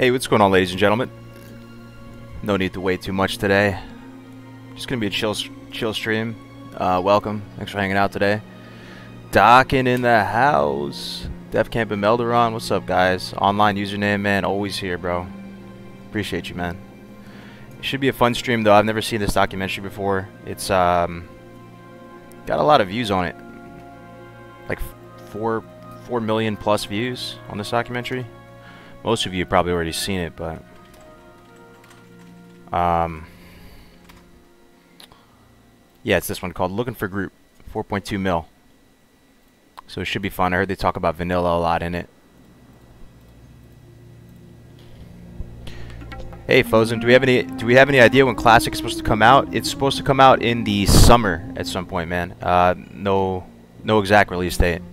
Hey, what's going on, ladies and gentlemen? No need to wait too much today. Just gonna be a chill stream. Welcome. Thanks for hanging out today. Docking in the house. Def Camp and Melderon. What's up, guys? Online username, man. Always here, bro. Appreciate you, man. It should be a fun stream, though. I've never seen this documentary before. It's got a lot of views on it. Like 4 million plus views on this documentary. Most of you have probably already seen it, but yeah, it's this one called Looking for Group. 4.2 mil. So it should be fun. I heard they talk about vanilla a lot in it. Hey Fozen, do we have any idea when Classic is supposed to come out? It's supposed to come out in the summer at some point, man. No exact release date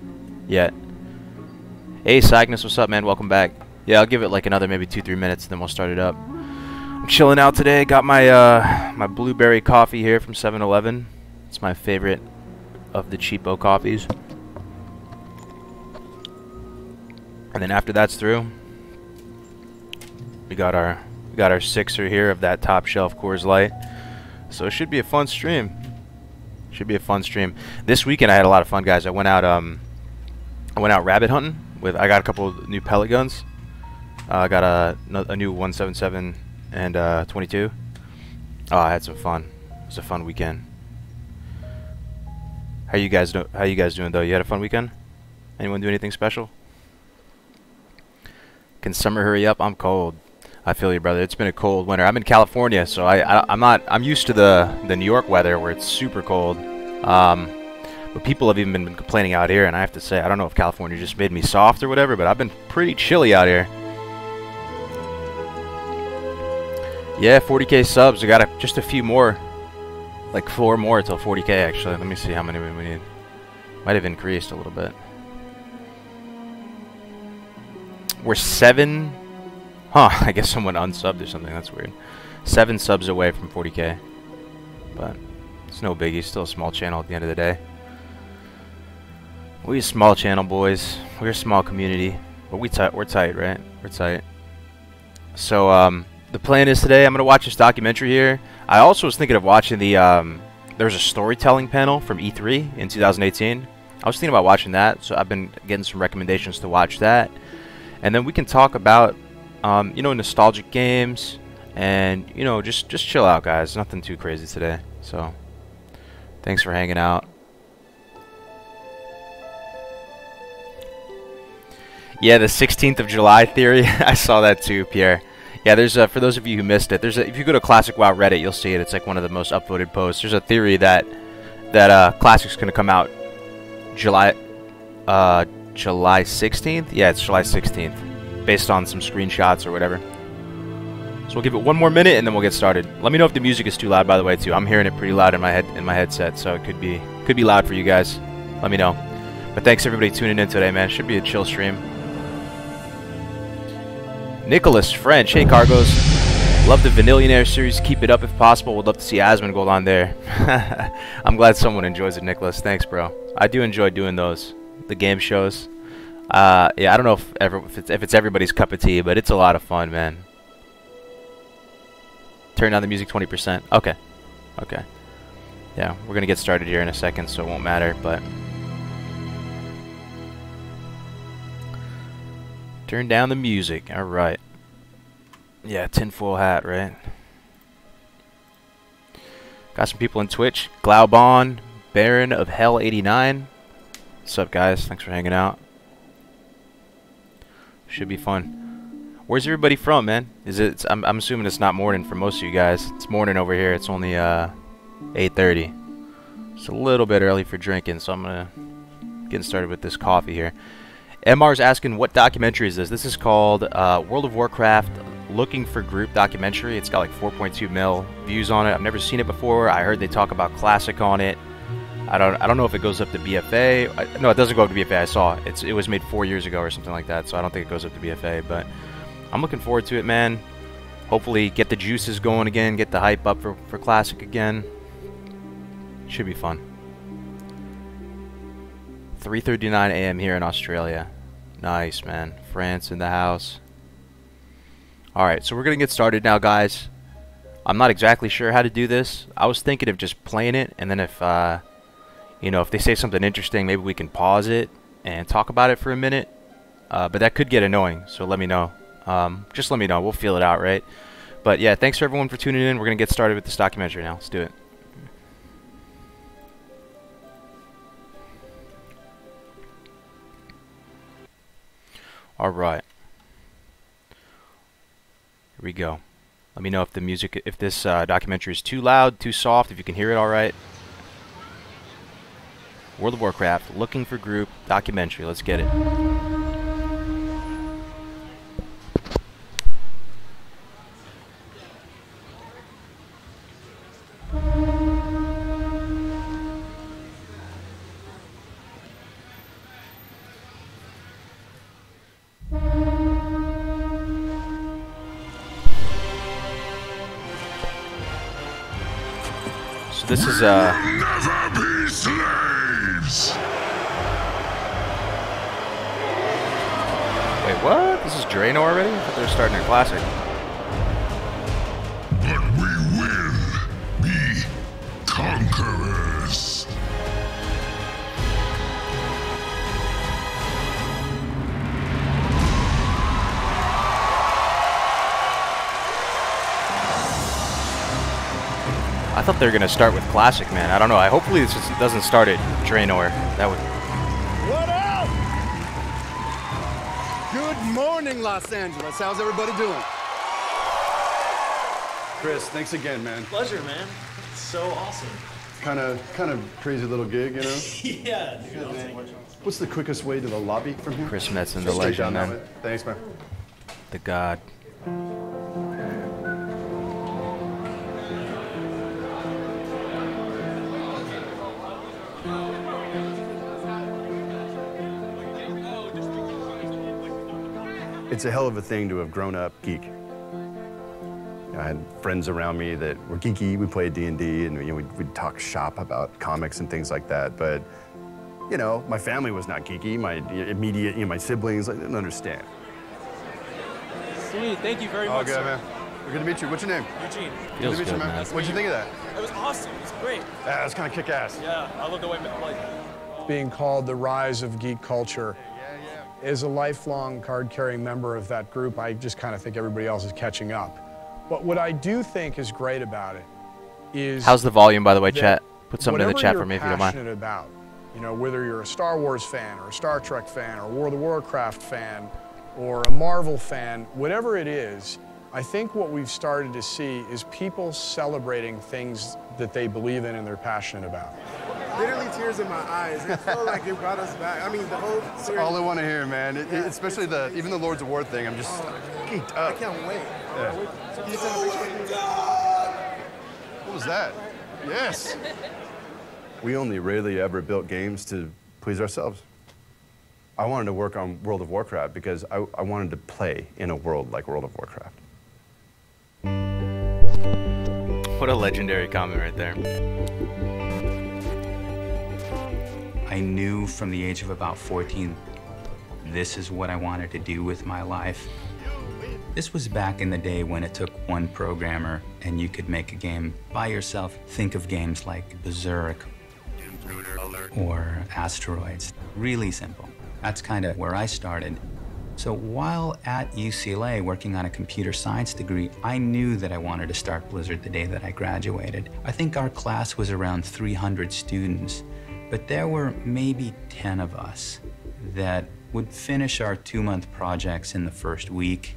yet. Hey Cygnus, what's up, man? Welcome back. Yeah, I'll give it like another maybe 2-3 minutes, then we'll start it up. I'm chilling out today. Got my my blueberry coffee here from 7-Eleven. It's my favorite of the cheapo coffees. And then after that's through, we got our sixer here of that top shelf Coors Light. So it should be a fun stream. Should be a fun stream. This weekend I had a lot of fun, guys. I went out rabbit hunting with. I got a couple of new pellet guns. I got a new 177 and 22. Oh, I had some fun. It was a fun weekend. How you guys doing though? You had a fun weekend? Anyone do anything special? Can summer hurry up? I'm cold. I feel you, brother. It's been a cold winter. I'm in California, so I'm used to the New York weather where it's super cold. But people have even been complaining out here, and I have to say, I don't know if California just made me soft or whatever, but I've been pretty chilly out here. Yeah, 40k subs. We got just a few more, like 4 more till 40k actually. Let me see how many we need. Might have increased a little bit. We're 7. Huh? I guess someone unsubbed or something. That's weird. 7 subs away from 40k, but it's no biggie. Still a small channel at the end of the day. We a small channel, boys. We're a small community, but we're tight, right? We're tight. So the plan is today I'm gonna watch this documentary here. I also was thinking of watching the there's a storytelling panel from E3 in 2018. I was thinking about watching that, so I've been getting some recommendations to watch that, and then we can talk about you know, nostalgic games, and you know, just chill out, guys. Nothing too crazy today. So thanks for hanging out. Yeah, the 16th of July theory. I saw that too, Pierre. Yeah, there's for those of you who missed it, if you go to Classic WoW Reddit, you'll see it. It's like one of the most upvoted posts. There's a theory that Classic's gonna come out July 16th. Yeah, it's July 16th, based on some screenshots or whatever. So we'll give it one more minute and then we'll get started. Let me know if the music is too loud, by the way, too. I'm hearing it pretty loud in my headset, so it could be loud for you guys. Let me know. But thanks everybody tuning in today, man. Should be a chill stream. Nicholas French, hey Cargos. Love the Vanillionaire series. Keep it up if possible. Would love to see Asmongold on there. I'm glad someone enjoys it, Nicholas. Thanks, bro. I do enjoy doing those, the game shows. Yeah, I don't know if it's everybody's cup of tea, but it's a lot of fun, man. Turn down the music 20%. Okay. Okay. Yeah, we're gonna get started here in a second, so it won't matter, but turn down the music. All right. Yeah, tinfoil hat, right? Got some people on Twitch. Glaubon, Baron of Hell 89. What's up, guys? Thanks for hanging out. Should be fun. Where's everybody from, man? Is it? I'm assuming it's not morning for most of you guys. It's morning over here. It's only 8:30. It's a little bit early for drinking, so I'm gonna get started with this coffee here. MR's asking, what documentary is this? This is called World of Warcraft Looking for Group documentary. It's got like 4.2 mil views on it. I've never seen it before. I heard they talk about Classic on it. I don't know if it goes up to BFA. No, it doesn't go up to BFA. I saw it was made 4 years ago or something like that, so I don't think it goes up to BFA, but I'm looking forward to it, man. Hopefully get the juices going again, get the hype up for Classic again. Should be fun. 3:39 a.m. here in Australia. Nice, man. France in the house. Alright, so we're going to get started now, guys. I'm not exactly sure how to do this. I was thinking of just playing it, and then if, you know, if they say something interesting, maybe we can pause it and talk about it for a minute. But that could get annoying, so let me know. Just let me know. We'll feel it out, right? But yeah, thanks for everyone for tuning in. We're going to get started with this documentary now. Let's do it. Alright. Here we go. Let me know if the music, if this documentary is too loud, too soft, if you can hear it alright. World of Warcraft, Looking for Group, documentary. Let's get it. So this is Never be slaves. Wait, what? This is Draenor already? I thought they were starting their classic. But we will be conquerors. I thought they were gonna start with classic, man. I don't know. Hopefully this just doesn't start at Draenor. That would. What up? Good morning, Los Angeles. How's everybody doing? Chris, thanks again, man. Pleasure, man. It's so awesome. Kind of crazy little gig, you know? Yeah, dude. I'll take it. What's the quickest way to the lobby from here? Chris Metzen, the Straight legend, down that man. way. Thanks, man. The god. It's a hell of a thing to have grown up geek. I had friends around me that were geeky. We played D&D, and you know, we'd talk shop about comics and things like that. But you know, my family was not geeky. My immediate, you know, my siblings, I didn't understand. Sweet, thank you very All much. good, sir. man. Good to meet you. What's your name? Eugene. Good Feels to meet good, you, man. man. What'd you think of that? It was awesome. It was great. Yeah, it was kind of kick-ass. Yeah, I love the way, like, Being called the rise of geek culture. As a lifelong card-carrying member of that group, I just kind of think everybody else is catching up. But what I do think is great about it is... How's the volume, by the way, chat? Put something in the chat whatever for me if you you're don't mind. passionate about, you know, whether you're a Star Wars fan or a Star Trek fan or a World of Warcraft fan or a Marvel fan, whatever it is, I think what we've started to see is people celebrating things that they believe in and they're passionate about. Literally tears in my eyes. It felt like it brought us back. I mean, the whole series. All I want to hear, man. Especially even the Lords of War thing. I'm just geeked I up. can't wait. Yeah. Can you send a picture? What was that? Yes. We only rarely ever built games to please ourselves. I wanted to work on World of Warcraft because I wanted to play in a world like World of Warcraft. What a legendary comment right there. I knew from the age of about 14, this is what I wanted to do with my life. This was back in the day when it took one programmer and you could make a game by yourself. Think of games like Berserk or Asteroids. Really simple. That's kind of where I started. So while at UCLA working on a computer science degree, I knew that I wanted to start Blizzard the day that I graduated. I think our class was around 300 students, but there were maybe 10 of us that would finish our 2-month projects in the first week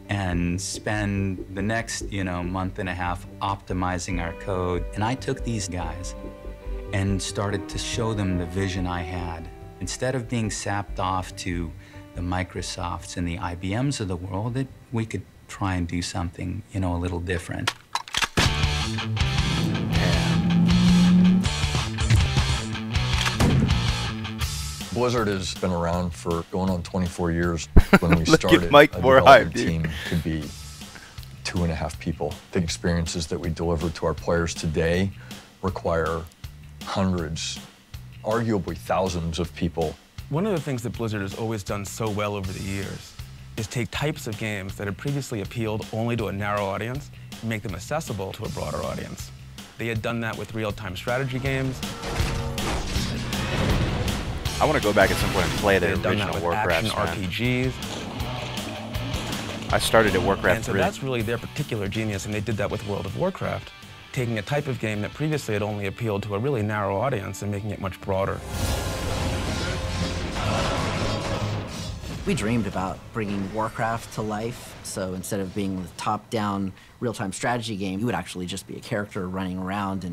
and spend the next, month and a half optimizing our code. And I took these guys and started to show them the vision I had. Instead of being sapped off to the Microsofts and the IBMs of the world, that we could try and do something, a little different. Blizzard has been around for going on 24 years. When we Look started, at Mike a more development hype, dude. team could be 2.5 people. The experiences that we deliver to our players today require hundreds, arguably thousands of people. One of the things that Blizzard has always done so well over the years is take types of games that had previously appealed only to a narrow audience and make them accessible to a broader audience. They had done that with real-time strategy games. I want to go back at some point and play the original Warcraft. Action RPGs. I started at Warcraft And so 3. that's really their particular genius, and they did that with World of Warcraft, taking a type of game that previously had only appealed to a really narrow audience and making it much broader. We dreamed about bringing Warcraft to life, so instead of being the top-down real-time strategy game, you would actually just be a character running around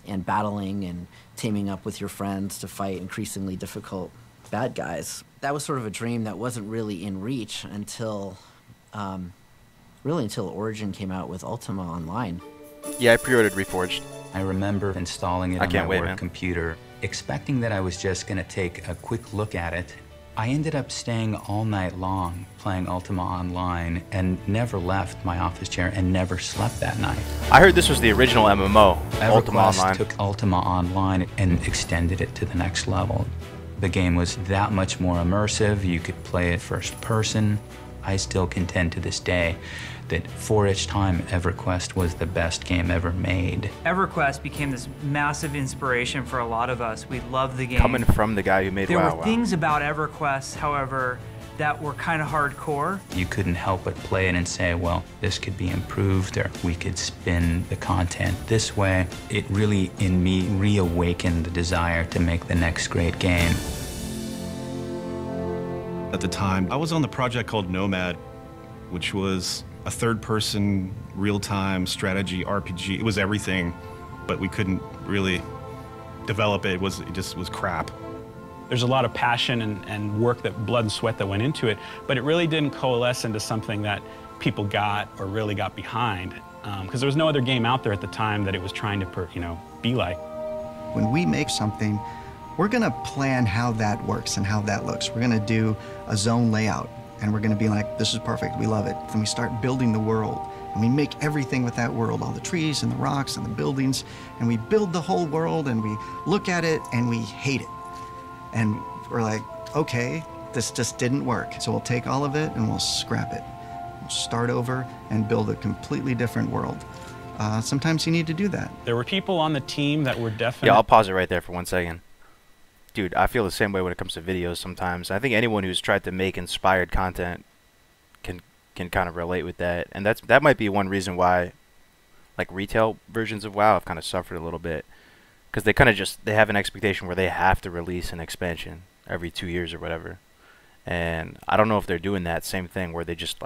and battling and teaming up with your friends to fight increasingly difficult bad guys. That was sort of a dream that wasn't really in reach until, really until Origin came out with Ultima Online. Yeah, I pre-ordered Reforged. I remember installing it on my work man. computer, expecting that I was just going to take a quick look at it. I ended up staying all night long playing Ultima Online and never left my office chair and never slept that night. I heard this was the original MMO, Ultima Online. EverQuest took Ultima Online and extended it to the next level. The game was that much more immersive. You could play it first person. I still contend to this day that for its time, EverQuest was the best game ever made. EverQuest became this massive inspiration for a lot of us. We loved the game. Coming from the guy who made There WoW. were things about EverQuest, however, that were kind of hardcore. You couldn't help but play it and say, well, this could be improved, or we could spin the content this way. It really, in me, reawakened the desire to make the next great game. At the time, I was on the project called Nomad, which was a third-person, real-time strategy RPG. It was everything, but we couldn't really develop it. It just was crap. There's a lot of passion and work, that blood and sweat that went into it, but it really didn't coalesce into something that people got or really got behind, because there was no other game out there at the time that it was trying to, be like. When we make something, we're going to plan how that works and how that looks. We're going to do a zone layout, and we're going to be like, this is perfect, we love it. Then we start building the world, and we make everything with that world, all the trees and the rocks and the buildings, and we build the whole world, and we look at it, and we hate it. And we're like, okay, this just didn't work. So we'll take all of it, and we'll scrap it. We'll start over and build a completely different world. Sometimes you need to do that. There were people on the team that were definitely... Yeah, I'll pause it right there for 1 second. Dude, I feel the same way when it comes to videos sometimes. I think anyone who's tried to make inspired content can kind of relate with that. And that might be one reason why, like, retail versions of WoW have kind of suffered a little bit. Because they kind of they have an expectation where they have to release an expansion every 2 years or whatever. And I don't know if they're doing that same thing where they just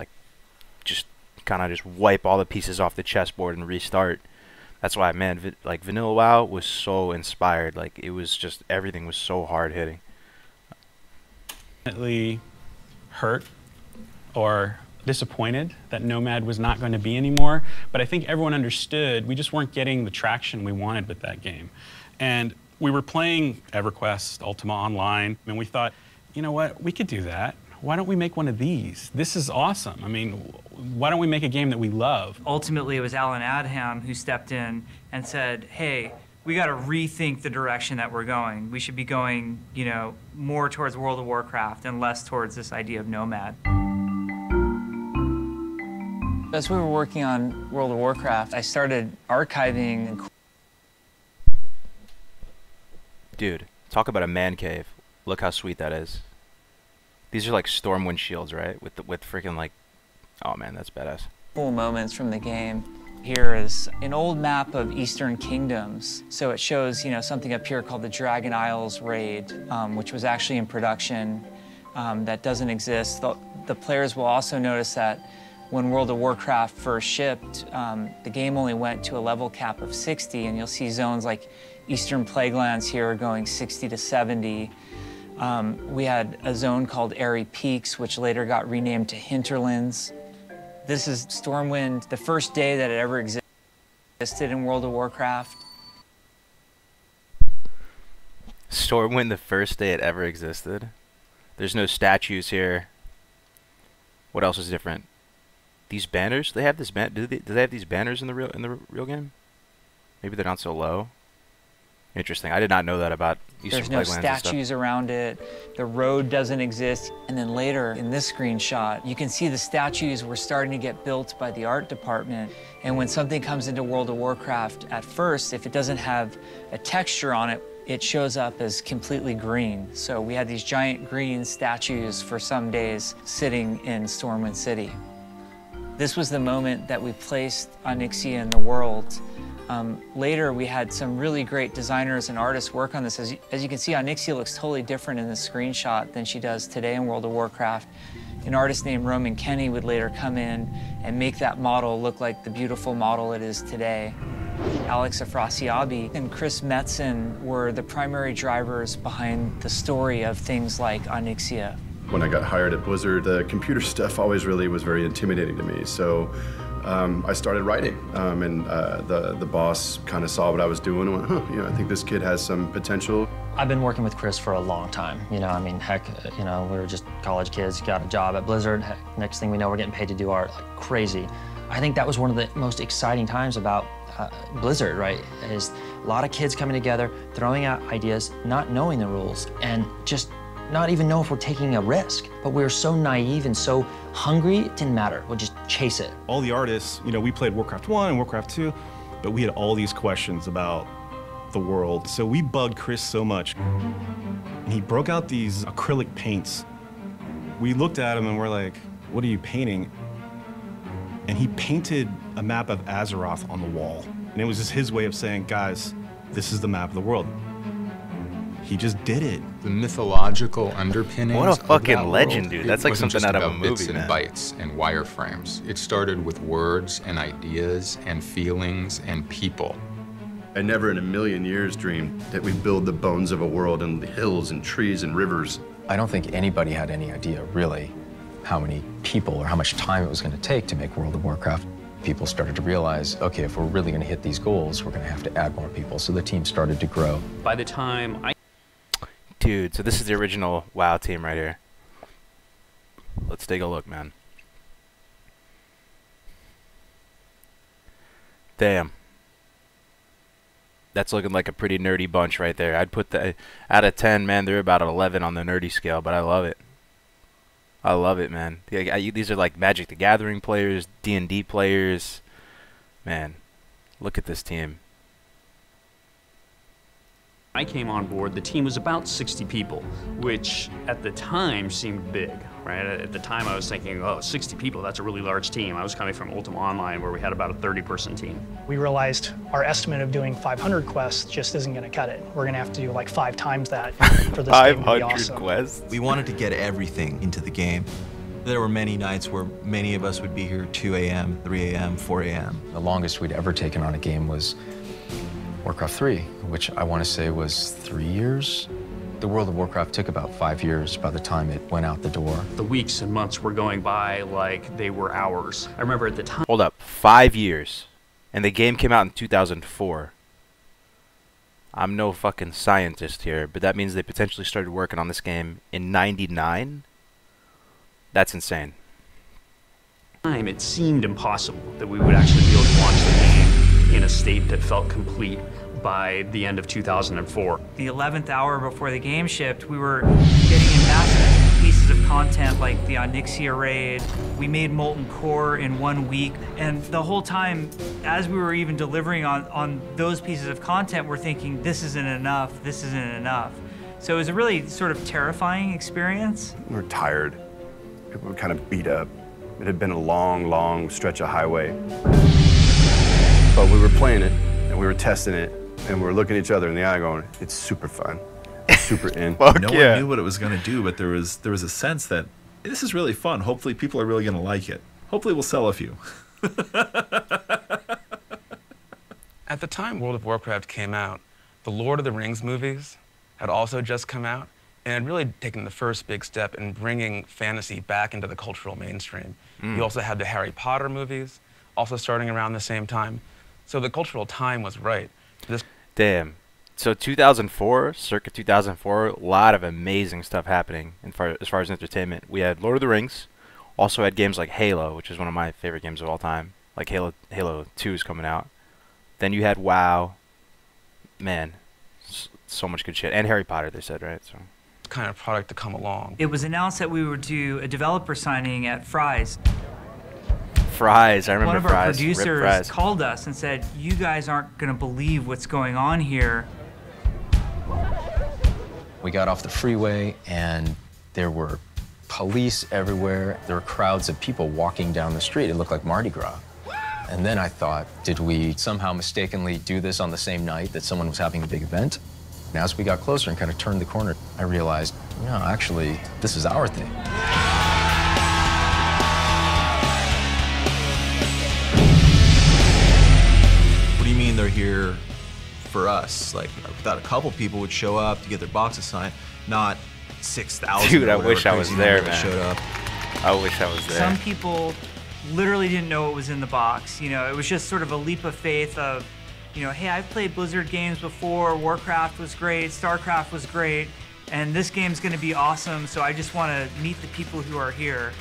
kind of just wipe all the pieces off the chessboard and restart. That's why, man, like Vanilla WoW was so inspired. Like, it was just, everything was so hard hitting. Definitely hurt or disappointed that Nomad was not going to be anymore, but I think everyone understood we just weren't getting the traction we wanted with that game. And we were playing EverQuest, Ultima Online, and we thought, you know what, we could do that. Why don't we make one of these? This is awesome. I mean, why don't we make a game that we love? Ultimately, it was Alan Adham who stepped in and said, hey, we got to rethink the direction that we're going. We should be going, more towards World of Warcraft and less towards this idea of Nomad. As we were working on World of Warcraft, I started archiving. Dude, talk about a man cave. Look how sweet that is. These are like Stormwind shields, right? With freaking like, oh man, that's badass. Cool moments from the game. Here is an old map of Eastern Kingdoms. So it shows, something up here called the Dragon Isles Raid, which was actually in production. That doesn't exist. The players will also notice that when World of Warcraft first shipped, the game only went to a level cap of 60, and you'll see zones like Eastern Plaguelands here going 60 to 70. We had a zone called Airy Peaks, which later got renamed to Hinterlands. This is Stormwind, the first day that it ever existed in World of Warcraft. Stormwind, the first day it ever existed. There's no statues here. What else is different? These banners? They have this do they have these banners in the real game? Maybe they're not so low. Interesting. I did not know that about Eastern There's no Plaguelands and stuff. statues around it. The road doesn't exist. And then later in this screenshot, you can see the statues were starting to get built by the art department. And when something comes into World of Warcraft, at first, if it doesn't have a texture on it, it shows up as completely green. So we had these giant green statues for some days sitting in Stormwind City. This was the moment that we placed Onyxia in the world. Later, we had some really great designers and artists work on this. As you can see, Onyxia looks totally different in this screenshot than she does today in World of Warcraft. An artist named Roman Kenny would later come in and make that model look like the beautiful model it is today. Alex Afrasiabi and Chris Metzen were the primary drivers behind the story of things like Onyxia. When I got hired at Blizzard, the computer stuff always really was very intimidating to me. So I started writing, and the boss kind of saw what I was doing and went, huh, you know, I think this kid has some potential. I've been working with Chris for a long time. You know, I mean, heck, you know, we were just college kids, got a job at Blizzard. Heck, next thing we know, we're getting paid to do art like crazy. I think that was one of the most exciting times about Blizzard, right? Is a lot of kids coming together, throwing out ideas, not knowing the rules, and just not even know if we're taking a risk. But we were so naive and so hungry, it didn't matter. We'll just chase it. All the artists, you know, we played Warcraft 1 and Warcraft 2, but we had all these questions about the world. So we bugged Chris so much. And he broke out these acrylic paints. We looked at him and we're like, what are you painting? And he painted a map of Azeroth on the wall. And it was just his way of saying, guys, this is the map of the world. He just did it. The mythological underpinnings. What a fucking of that legend, world, dude. it That's like wasn't something just out of a about bits movie, and man. bytes and wireframes. It started with words and ideas and feelings and people. I never in a million years dreamed that we'd build the bones of a world and the hills and trees and rivers. I don't think anybody had any idea, really, how many people or how much time it was going to take to make World of Warcraft. People started to realize, okay, if we're really going to hit these goals, we're going to have to add more people. So the team started to grow. By the time I... Dude, so this is the original WoW team right here. Let's take a look, man. Damn. That's looking like a pretty nerdy bunch right there. I'd put the, out of 10, man, they're about an 11 on the nerdy scale, but I love it. I love it, man. These are like Magic the Gathering players, D&D players. Man, look at this team. I came on board, the team was about 60 people, which at the time seemed big, right? At the time I was thinking, oh, 60 people, that's a really large team. I was coming from Ultima Online where we had about a 30-person team. We realized our estimate of doing 500 quests just isn't going to cut it. We're going to have to do like 5 times that for this game to be awesome. quests? We wanted to get everything into the game. There were many nights where many of us would be here 2 a.m., 3 a.m., 4 a.m. The longest we'd ever taken on a game was Warcraft 3, which I want to say was 3 years. The World of Warcraft took about 5 years by the time it went out the door. The weeks and months were going by like they were hours. I remember at the time... Hold up, 5 years. And the game came out in 2004. I'm no fucking scientist here, but that means they potentially started working on this game in '99? That's insane. It seemed impossible that we would actually be able to launch the game in a state that felt complete by the end of 2004. The 11th hour before the game shipped, we were getting in massive pieces of content like the Onyxia raid. We made Molten Core in 1 week, and the whole time, as we were even delivering on those pieces of content, we're thinking, this isn't enough, this isn't enough. So it was a really sort of terrifying experience. We were tired. People were kind of beat up. It had been a long, long stretch of highway. But we were playing it, and we were testing it, and we were looking at each other in the eye going, it's super fun, it's super in. No one knew what it was going to do, but there was a sense that this is really fun. Hopefully people are really going to like it. Hopefully we'll sell a few. At the time World of Warcraft came out, the Lord of the Rings movies had also just come out and had really taken the first big step in bringing fantasy back into the cultural mainstream. You also had the Harry Potter movies, also starting around the same time. So the cultural time was right. Damn. So 2004, circa 2004, a lot of amazing stuff happening as far as entertainment. We had Lord of the Rings, also had games like Halo, which is one of my favorite games of all time. Like Halo 2 is coming out. Then you had WoW. Man, So much good shit. And Harry Potter, they said, right? So kind of product to come along. It was announced that we would do a developer signing at Fry's. Fry's, I remember One of our Fry's. producers called us and said, "You guys aren't going to believe what's going on here." We got off the freeway, and there were police everywhere. There were crowds of people walking down the street. It looked like Mardi Gras. And then I thought, did we somehow mistakenly do this on the same night that someone was having a big event? And as we got closer and kind of turned the corner, I realized, no, actually, this is our thing. What do you mean they're here for us? Like, I thought a couple people would show up to get their boxes signed, not 6,000. Dude, I wish I was there, man. Showed up. I wish I was there. Some people literally didn't know what was in the box. You know, it was just sort of a leap of faith of, you know, hey, I've played Blizzard games before. Warcraft was great. StarCraft was great. And this game's going to be awesome. So I just want to meet the people who are here.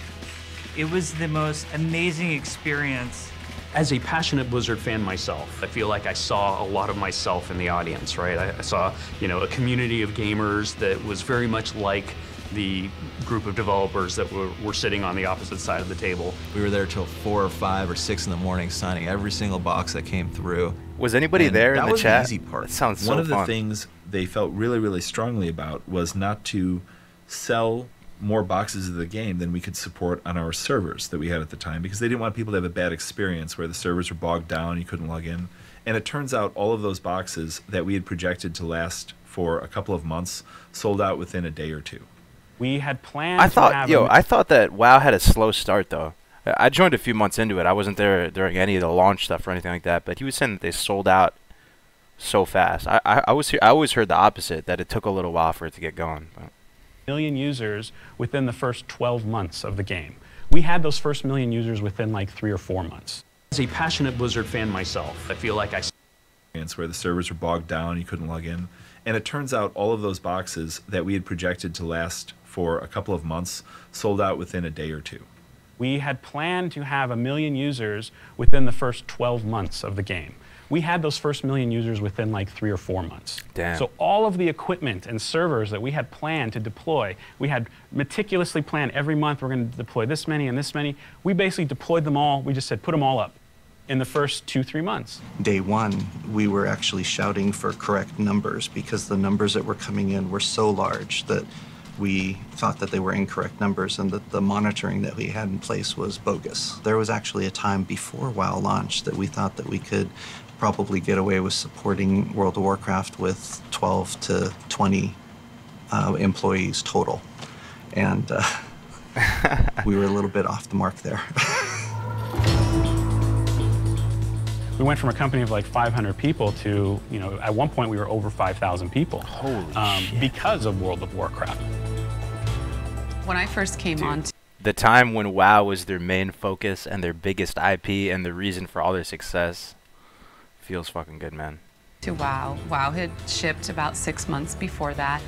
It was the most amazing experience. As a passionate Blizzard fan myself, I feel like I saw a lot of myself in the audience, right? I saw, you know, a community of gamers that was very much like the group of developers that were sitting on the opposite side of the table. We were there till 4 or 5 or 6 in the morning signing every single box that came through. Was anybody And there in that the was chat? The easy part. That sounds so One of the fun. things they felt really, really strongly about was not to sell more boxes of the game than we could support on our servers that we had at the time, because they didn't want people to have a bad experience where the servers were bogged down, you couldn't log in. And it turns out all of those boxes that we had projected to last for a couple of months sold out within a day or two. We had planned I to thought, have I thought that WoW had a slow start though. I joined a few months into it. I wasn't there during any of the launch stuff or anything like that. But he was saying that they sold out so fast. I always heard the opposite, that it took a little while for it to get going. But. million users within the first 12 months of the game. We had those first million users within like 3 or 4 months. As a passionate Blizzard fan myself, I feel like I Where the servers were bogged down, you couldn't log in. And it turns out all of those boxes that we had projected to last for a couple of months sold out within a day or two. We had planned to have 1 million users within the first 12 months of the game. We had those first 1 million users within like 3 or 4 months. Damn. So all of the equipment and servers that we had planned to deploy, we had meticulously planned every month we're going to deploy this many and this many. We basically deployed them all. We just said put them all up in the first 2-3 months. Day one, we were actually shouting for correct numbers because the numbers that were coming in were so large that we thought that they were incorrect numbers and that the monitoring that we had in place was bogus. There was actually a time before WoW launched that we thought that we could probably get away with supporting World of Warcraft with 12 to 20 employees total. And we were a little bit off the mark there. We went from a company of like 500 people to, you know, at one point we were over 5,000 people. Holy shit. Because of World of Warcraft. When I first came on, The time when WoW was their main focus and their biggest IP and the reason for all their success feels fucking good, man. to WoW. WoW had shipped about 6 months before that.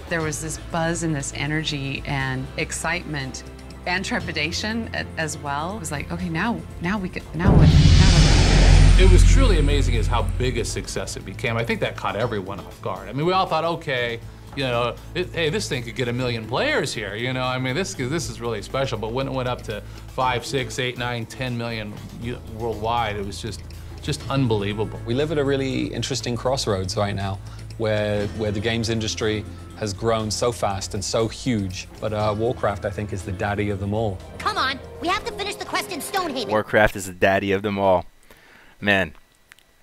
There was this buzz and this energy and excitement and trepidation as well. It was like, okay, now what? It was truly amazing is how big a success it became. I think that caught everyone off guard. I mean, we all thought, okay, you know, hey, this thing could get 1 million players here. You know, I mean, this is really special. But when it went up to 5, 6, 8, 9, 10 million worldwide, it was just unbelievable. We live at a really interesting crossroads right now, where the games industry has grown so fast and so huge. But Warcraft, I think, is the daddy of them all. Come on, we have to finish the quest in Stonehaven. Warcraft is the daddy of them all. Man.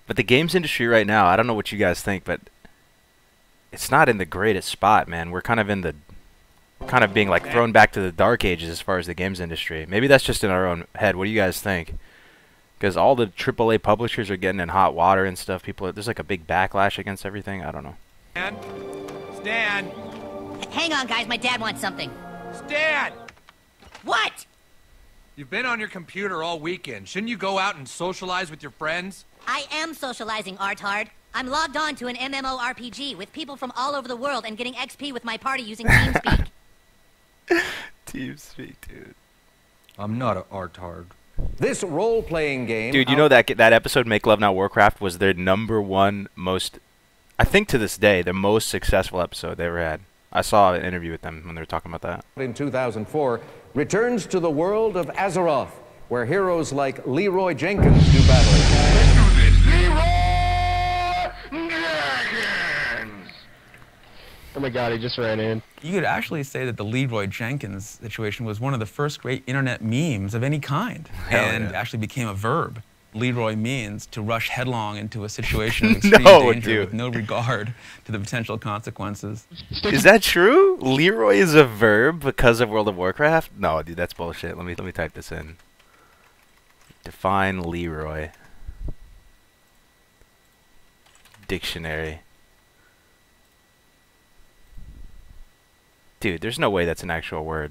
But the games industry right now, I don't know what you guys think, but it's not in the greatest spot, man. We're kind of being like thrown back to the dark ages as far as the games industry. Maybe that's just in our own head. What do you guys think? Because all the AAA publishers are getting in hot water and stuff. There's like a big backlash against everything. I don't know. Stan! Hang on, guys. My dad wants something. Stan! What? You've been on your computer all weekend. Shouldn't you go out and socialize with your friends? I am socializing, Artard. I'm logged on to an MMORPG with people from all over the world and getting XP with my party using TeamSpeak. TeamSpeak, dude. I'm not an Artard. This role-playing game... Dude, you know that episode, Make Love Not Warcraft, was their #1 most I think to this day, the most successful episode they ever had. I saw an interview with them when they were talking about that. In 2004, returns to the world of Azeroth, where heroes like Leroy Jenkins do battle. Oh my God, he just ran in. You could actually say that the Leroy Jenkins situation was one of the first great internet memes of any kind, and actually became a verb. Leroy means to rush headlong into a situation of extreme danger with no regard to the potential consequences. Is that true? Leroy is a verb because of World of Warcraft? No, dude, that's bullshit. Let me type this in. Define Leroy. Dictionary. Dude, there's no way that's an actual word.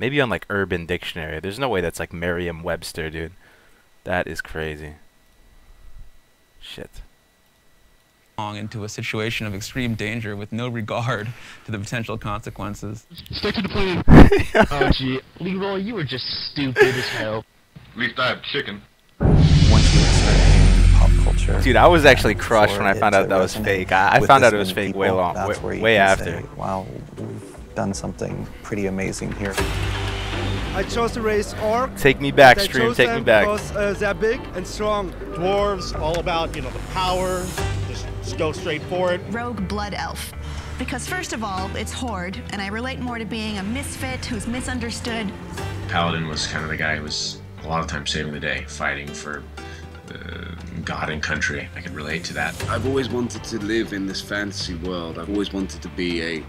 Maybe on like Urban Dictionary. There's no way that's like Merriam-Webster, dude. That is crazy. Shit. Into a situation of extreme danger with no regard to the potential consequences. Stick to the plan. Oh gee, Leroy, you were just stupid as hell. At least I have chicken. Once we started getting into pop culture, dude, I was actually crushed when I found out that was fake. I found out it was fake way after. Say, wow, we've done something pretty amazing here. I chose to race orc. Take me back, stream. Take me back. Because they're big and strong. Dwarves, all about, you know, the power. Just go straight for it. Rogue blood elf. Because first of all, it's horde, and I relate more to being a misfit who's misunderstood. Paladin was kind of the guy who was a lot of times saving the day, fighting for God and country. I could relate to that. I've always wanted to live in this fantasy world. I've always wanted to be a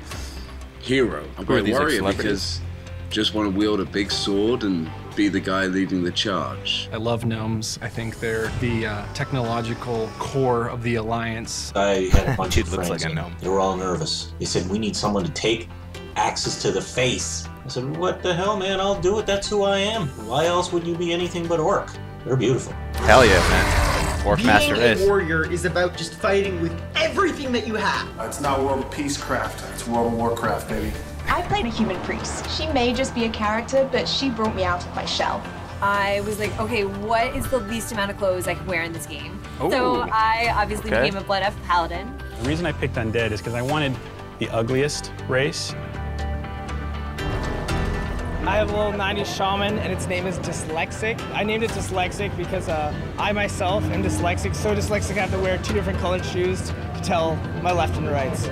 hero. I'm a warrior because just want to wield a big sword and be the guy leading the charge. I love gnomes. I think they're the technological core of the Alliance. I had a bunch of friends, like a gnome. They were all nervous. They said, we need someone to take axes to the face. I said, what the hell, man? I'll do it. That's who I am. Why else would you be anything but orc? They're beautiful. Hell yeah, man. Orc master is. Being a warrior is about just fighting with everything that you have. It's not World of Peacecraft. It's World of Warcraft, baby. I played a human priest. She may just be a character, but she brought me out of my shell. I was like, okay, what is the least amount of clothes I can wear in this game? Ooh, so I obviously became a Blood Elf Paladin. The reason I picked Undead is because I wanted the ugliest race. I have a little 90s shaman, and its name is Dyslexic. I named it Dyslexic because I myself am dyslexic, so dyslexic I have to wear 2 different colored shoes to tell my left and rights.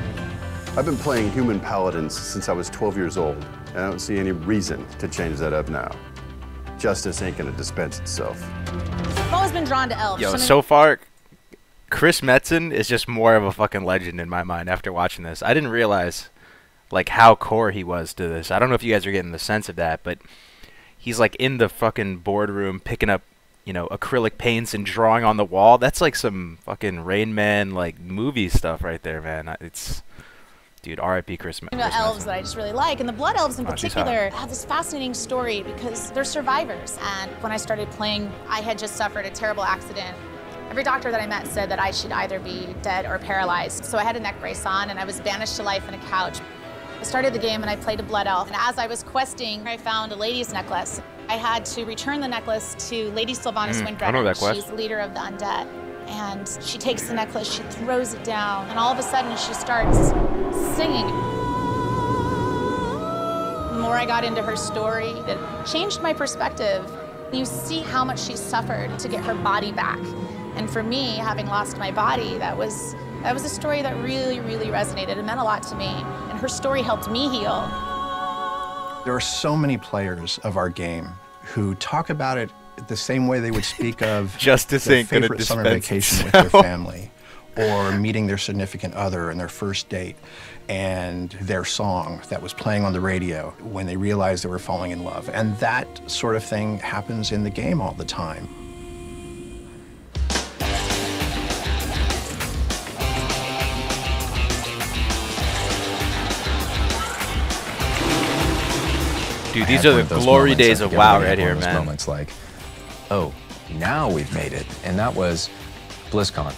I've been playing human paladins since I was 12 years old, and I don't see any reason to change that up now. Justice ain't gonna dispense itself. I've always been drawn to elves. Yo, so far, Chris Metzen is just more of a fucking legend in my mind after watching this. I didn't realize, like, how core he was to this. I don't know if you guys are getting the sense of that, but he's, like, in the fucking boardroom picking up, you know, acrylic paints and drawing on the wall. That's like some fucking Rain Man, like, movie stuff right there, man. It's... Dude, R.I.P. Chris elves that I just really like, and the blood elves in particular have this fascinating story because they're survivors. And when I started playing, I had just suffered a terrible accident. Every doctor that I met said that I should either be dead or paralyzed. So I had a neck brace on, and I was banished to life in a couch. I started the game, and I played a blood elf. And as I was questing, I found a lady's necklace. I had to return the necklace to Lady Sylvanas Windbreaker. I know that quest. She's the leader of the undead. And she takes the necklace, she throws it down, and all of a sudden she starts singing. The more I got into her story, it changed my perspective. You see how much she suffered to get her body back. And for me, having lost my body, that was a story that really, really resonated. It meant a lot to me, and her story helped me heal. There are so many players of our game who talk about it the same way they would speak of Justice their ain't gonna favorite summer dispense vacation with itself. their family, or meeting their significant other and their first date, and their song that was playing on the radio when they realized they were falling in love. And that sort of thing happens in the game all the time. Dude, these are the glory days of WoW right here, man. Moments like, oh, now we've made it. And that was BlizzCon.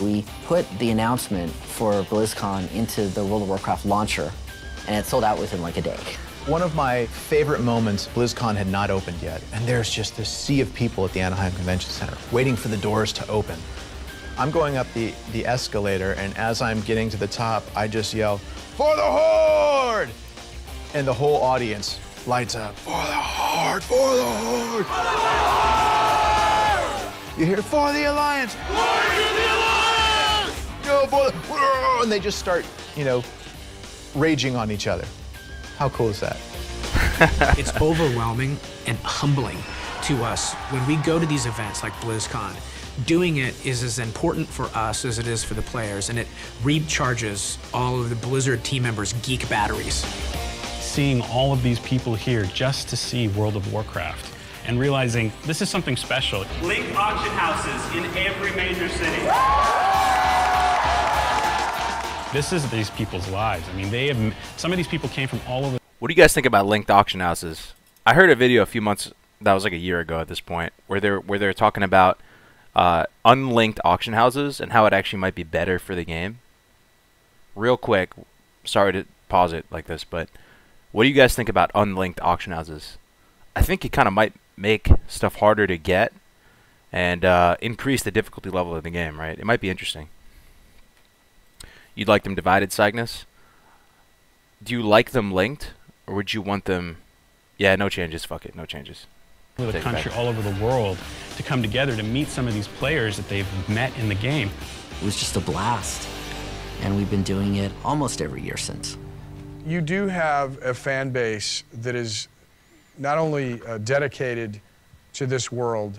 We put the announcement for BlizzCon into the World of Warcraft launcher, and it sold out within like a day. One of my favorite moments, BlizzCon had not opened yet, and there's just this sea of people at the Anaheim Convention Center waiting for the doors to open. I'm going up the escalator, and as I'm getting to the top, I just yell, "For the Horde!" And the whole audience lights up. For the Horde! For the Horde! You hear, "For the Alliance! For the Alliance! Go for the..." And they just start, you know, raging on each other. How cool is that? It's overwhelming and humbling to us when we go to these events like BlizzCon. Doing it is as important for us as it is for the players, and it recharges all of the Blizzard team members' geek batteries. Seeing all of these people here just to see World of Warcraft and realizing this is something special. Link auction houses in every major city. This is these people's lives. I mean, some of these people came from all over. What do you guys think about linked auction houses? I heard a video a few months, that was like a year ago at this point, where they're talking about unlinked auction houses and how it actually might be better for the game. Real quick, sorry to pause it like this, but what do you guys think about unlinked auction houses? I think it kind of might make stuff harder to get and increase the difficulty level of the game, right? It might be interesting. You'd like them divided, Cygnus? Do you like them linked, or would you want them... Yeah, no changes, fuck it, no changes. Over the country, all over the world, to come together to meet some of these players that they've met in the game. It was just a blast, and we've been doing it almost every year since. You do have a fan base that is not only dedicated to this world,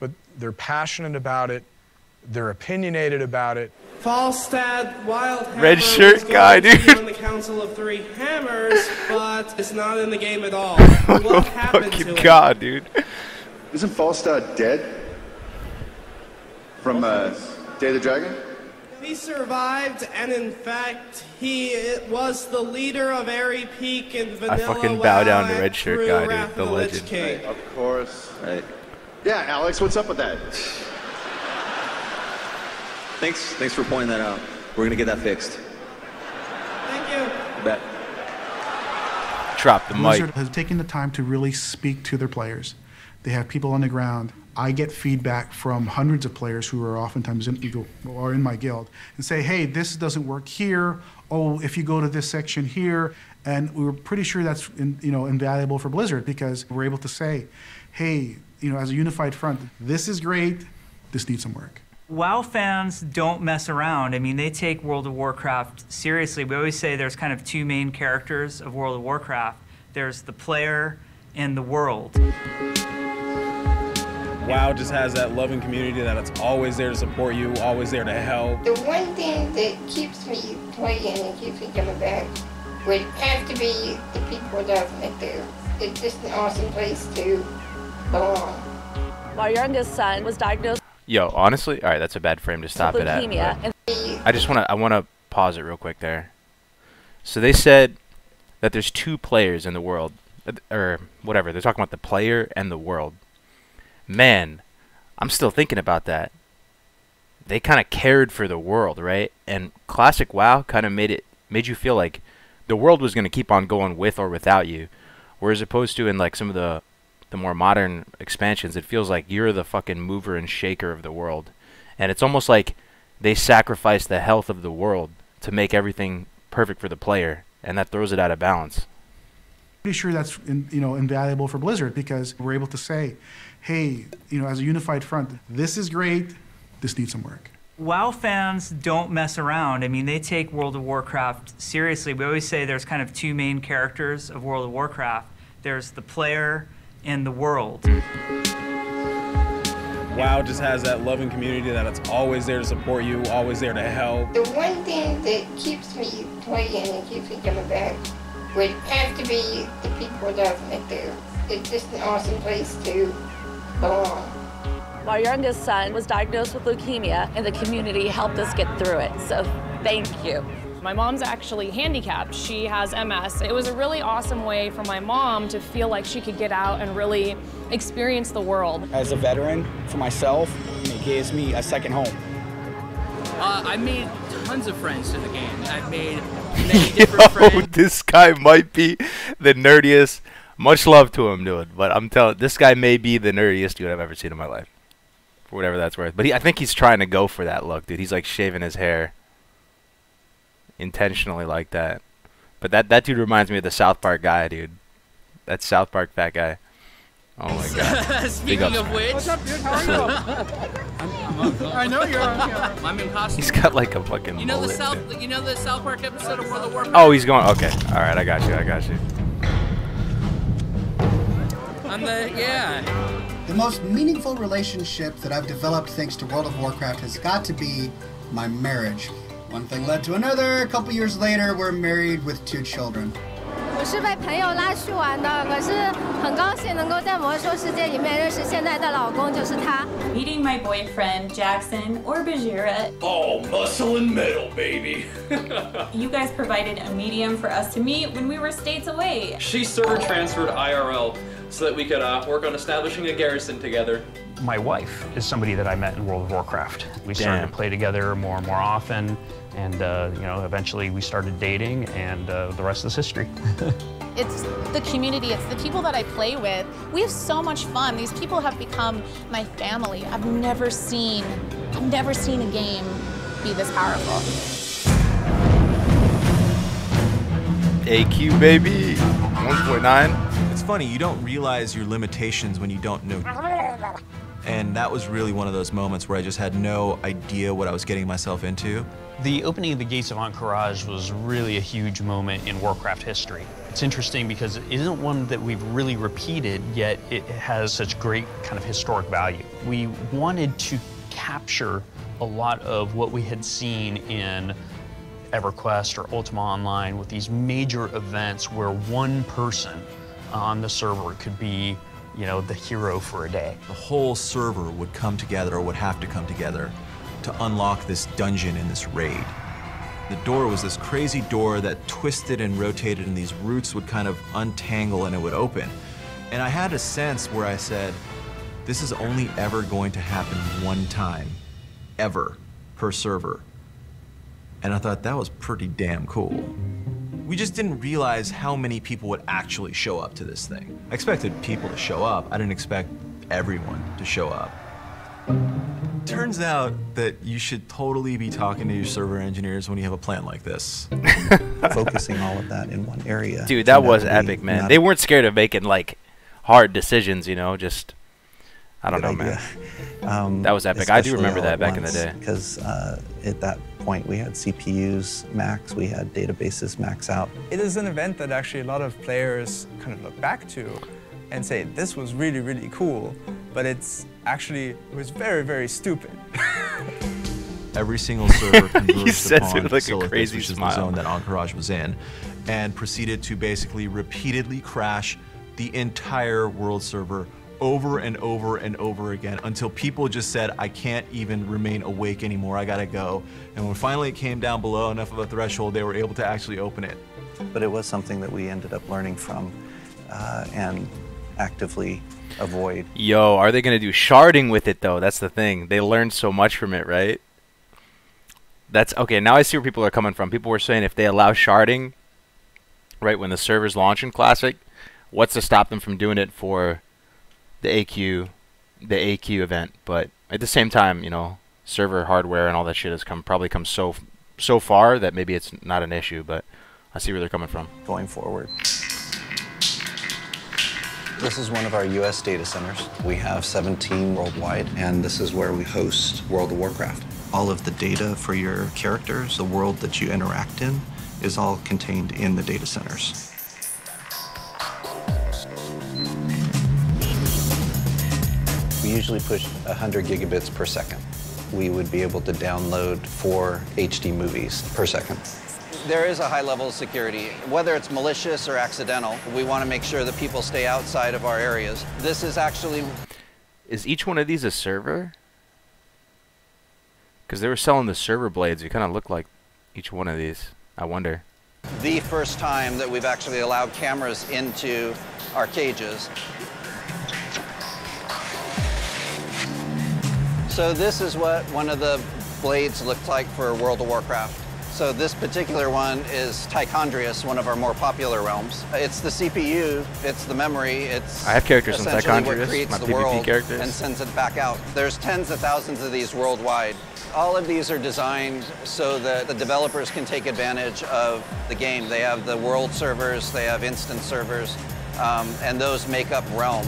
but they're passionate about it, they're opinionated about it. Falstad Wildhammer red shirt guy, dude. On the Council of Three Hammers, but it's not in the game at all. What happened to him? God, dude. Isn't Falstad dead? From Day of the Dragon? He survived, and in fact, he was the leader of Airy Peak and Vanilla. I fucking bow down to red shirt guy, dude. The legend. Right, of course. Right. Yeah, Alex, what's up with that? Thanks for pointing that out. We're gonna get that fixed. Thank you. Bet. Drop the mic. Blizzard has taken the time to really speak to their players. They have people on the ground. I get feedback from hundreds of players who are oftentimes in my guild and say, "Hey, this doesn't work here. Oh, if you go to this section here," and we were pretty sure that's invaluable for Blizzard because we're able to say, "Hey, as a unified front, this is great. This needs some work." WoW fans don't mess around. I mean, they take World of Warcraft seriously. We always say there's kind of two main characters of World of Warcraft. There's the player and the world. WoW just has that loving community that it's always there to support you, always there to help. The one thing that keeps me playing and keeps me coming back would have to be the people that I've met there. It's just an awesome place to belong. My youngest son was diagnosed. Yo, honestly, all right, that's a bad frame to stop it at. I want to pause it real quick there. So they said that there's two players in the world, or whatever. They're talking about the player and the world. Man, I'm still thinking about that. They kind of cared for the world, right? And classic WoW kind of made you feel like the world was going to keep on going with or without you, whereas opposed to in like some of the more modern expansions, it feels like you're the fucking mover and shaker of the world. And it's almost like they sacrifice the health of the world to make everything perfect for the player, and that throws it out of balance. Pretty sure that's invaluable for Blizzard because we're able to say, "Hey, as a unified front, this is great. This needs some work." WoW fans don't mess around. I mean, they take World of Warcraft seriously. We always say there's kind of two main characters of World of Warcraft. There's the player and the world. WoW just has that loving community that it's always there to support you, always there to help. The one thing that keeps me playing and keeps me coming back would have to be the people that I've met there. It's just an awesome place to belong. My youngest son was diagnosed with leukemia, and the community helped us get through it, so thank you. My mom's actually handicapped. She has MS. It was a really awesome way for my mom to feel like she could get out and really experience the world. As a veteran, for myself, it gives me a second home. I made tons of friends in the game. I've made many different friends. This guy might be the nerdiest. Much love to him, dude. But I'm telling, this guy may be the nerdiest dude I've ever seen in my life. For whatever that's worth. But I think he's trying to go for that look, dude. He's like shaving his hair intentionally like that. But that dude reminds me of the South Park guy, dude. That South Park fat guy. Oh my god. Speaking of which, what's up, dude? How are you? I know you're on camera. I'm in costume. He's got like a fucking You know the mullet, You know the South Park episode of World of Warcraft? Oh, he's going. Okay. All right, I got you. Yeah. The most meaningful relationship that I've developed thanks to World of Warcraft has got to be my marriage. One thing led to another. A couple years later, we're married with 2 children. 我是被朋友拉去玩的，可是很高兴能够在魔兽世界里面认识现在的老公，就是他。Meeting my boyfriend Jackson or Bajira. Oh, muscle and metal, baby. You guys provided a medium for us to meet when we were states away. She server transferred IRL so that we could work on establishing a garrison together. My wife is somebody that I met in World of Warcraft. We started to play together more and more often, and you know, eventually we started dating, and the rest is history. It's the community, it's the people that I play with. We have so much fun. These people have become my family. I've never seen a game be this powerful. AQ baby, 1.9. It's funny, you don't realize your limitations when you don't know. And that was really one of those moments where I just had no idea what I was getting myself into. The opening of the gates of Encourage was really a huge moment in Warcraft history. It's interesting because it isn't one that we've really repeated, yet it has such great kind of historic value. We wanted to capture a lot of what we had seen in EverQuest or Ultima Online with these major events where one person on the server could be, you know, the hero for a day. The whole server would come together, or would have to come together, to unlock this dungeon in this raid. The door was this crazy door that twisted and rotated, and these roots would kind of untangle and it would open. And I had a sense where I said, this is only ever going to happen one time, ever, per server. And I thought that was pretty damn cool. We just didn't realize how many people would actually show up to this thing. I expected people to show up. I didn't expect everyone to show up. Turns out that you should totally be talking to your server engineers when you have a plan like this. Focusing all of that in one area. Dude, that was epic, man. They weren't scared of making like hard decisions, you know, just I don't know, man. That was epic. I do remember that back in the day. Because at that point we had CPUs max, we had databases max out. It is an event that actually a lot of players kind of look back to and say, this was really, really cool, but it was very, very stupid. Every single server converged upon like Silithus, a crazy which is smile. the zone that Encourage was in, and proceeded to basically repeatedly crash the entire world server over and over and over again until people just said, I can't even remain awake anymore, I gotta go. And when finally it came down below enough of a threshold, they were able to actually open it. But it was something that we ended up learning from and actively avoid. Yo, are they gonna do sharding with it though? That's the thing. They learned so much from it, right? That's okay. Now I see where people are coming from. People were saying if they allow sharding, right, when the servers launch in Classic, what's to stop them from doing it for the AQ event? But at the same time, you know, server hardware and all that shit has probably come so far that maybe it's not an issue. But I see where they're coming from. Going forward. This is one of our US data centers. We have 17 worldwide, and this is where we host World of Warcraft. All of the data for your characters, the world that you interact in, is all contained in the data centers. We usually push 100 gigabits per second. We would be able to download 4 HD movies per second. There is a high level of security. Whether it's malicious or accidental, we want to make sure that people stay outside of our areas. This is actually... Is each one of these a server? Because they were selling the server blades. You kind of look like each one of these. I wonder. The first time that we've actually allowed cameras into our cages. So this is what one of the blades looked like for World of Warcraft. So this particular one is Tichondrius, one of our more popular realms. It's the CPU, it's the memory, it's I have characters in essentially what Tichondrius, creates my the PvP world characters. and sends it back out. There's tens of thousands of these worldwide. All of these are designed so that the developers can take advantage of the game. They have the world servers, they have instance servers, and those make up realms.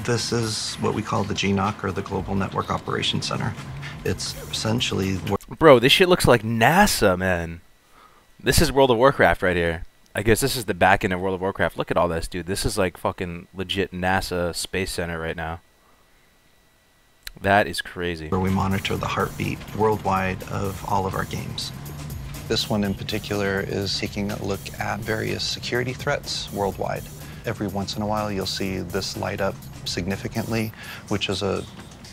This is what we call the GNOC, or the Global Network Operations Center. It's essentially... Bro, this shit looks like NASA, man. This is World of Warcraft right here. I guess this is the back end of World of Warcraft. Look at all this, dude. This is like fucking legit NASA Space Center right now. That is crazy. Where we monitor the heartbeat worldwide of all of our games. This one in particular is taking a look at various security threats worldwide. Every once in a while, you'll see this light up significantly, which is a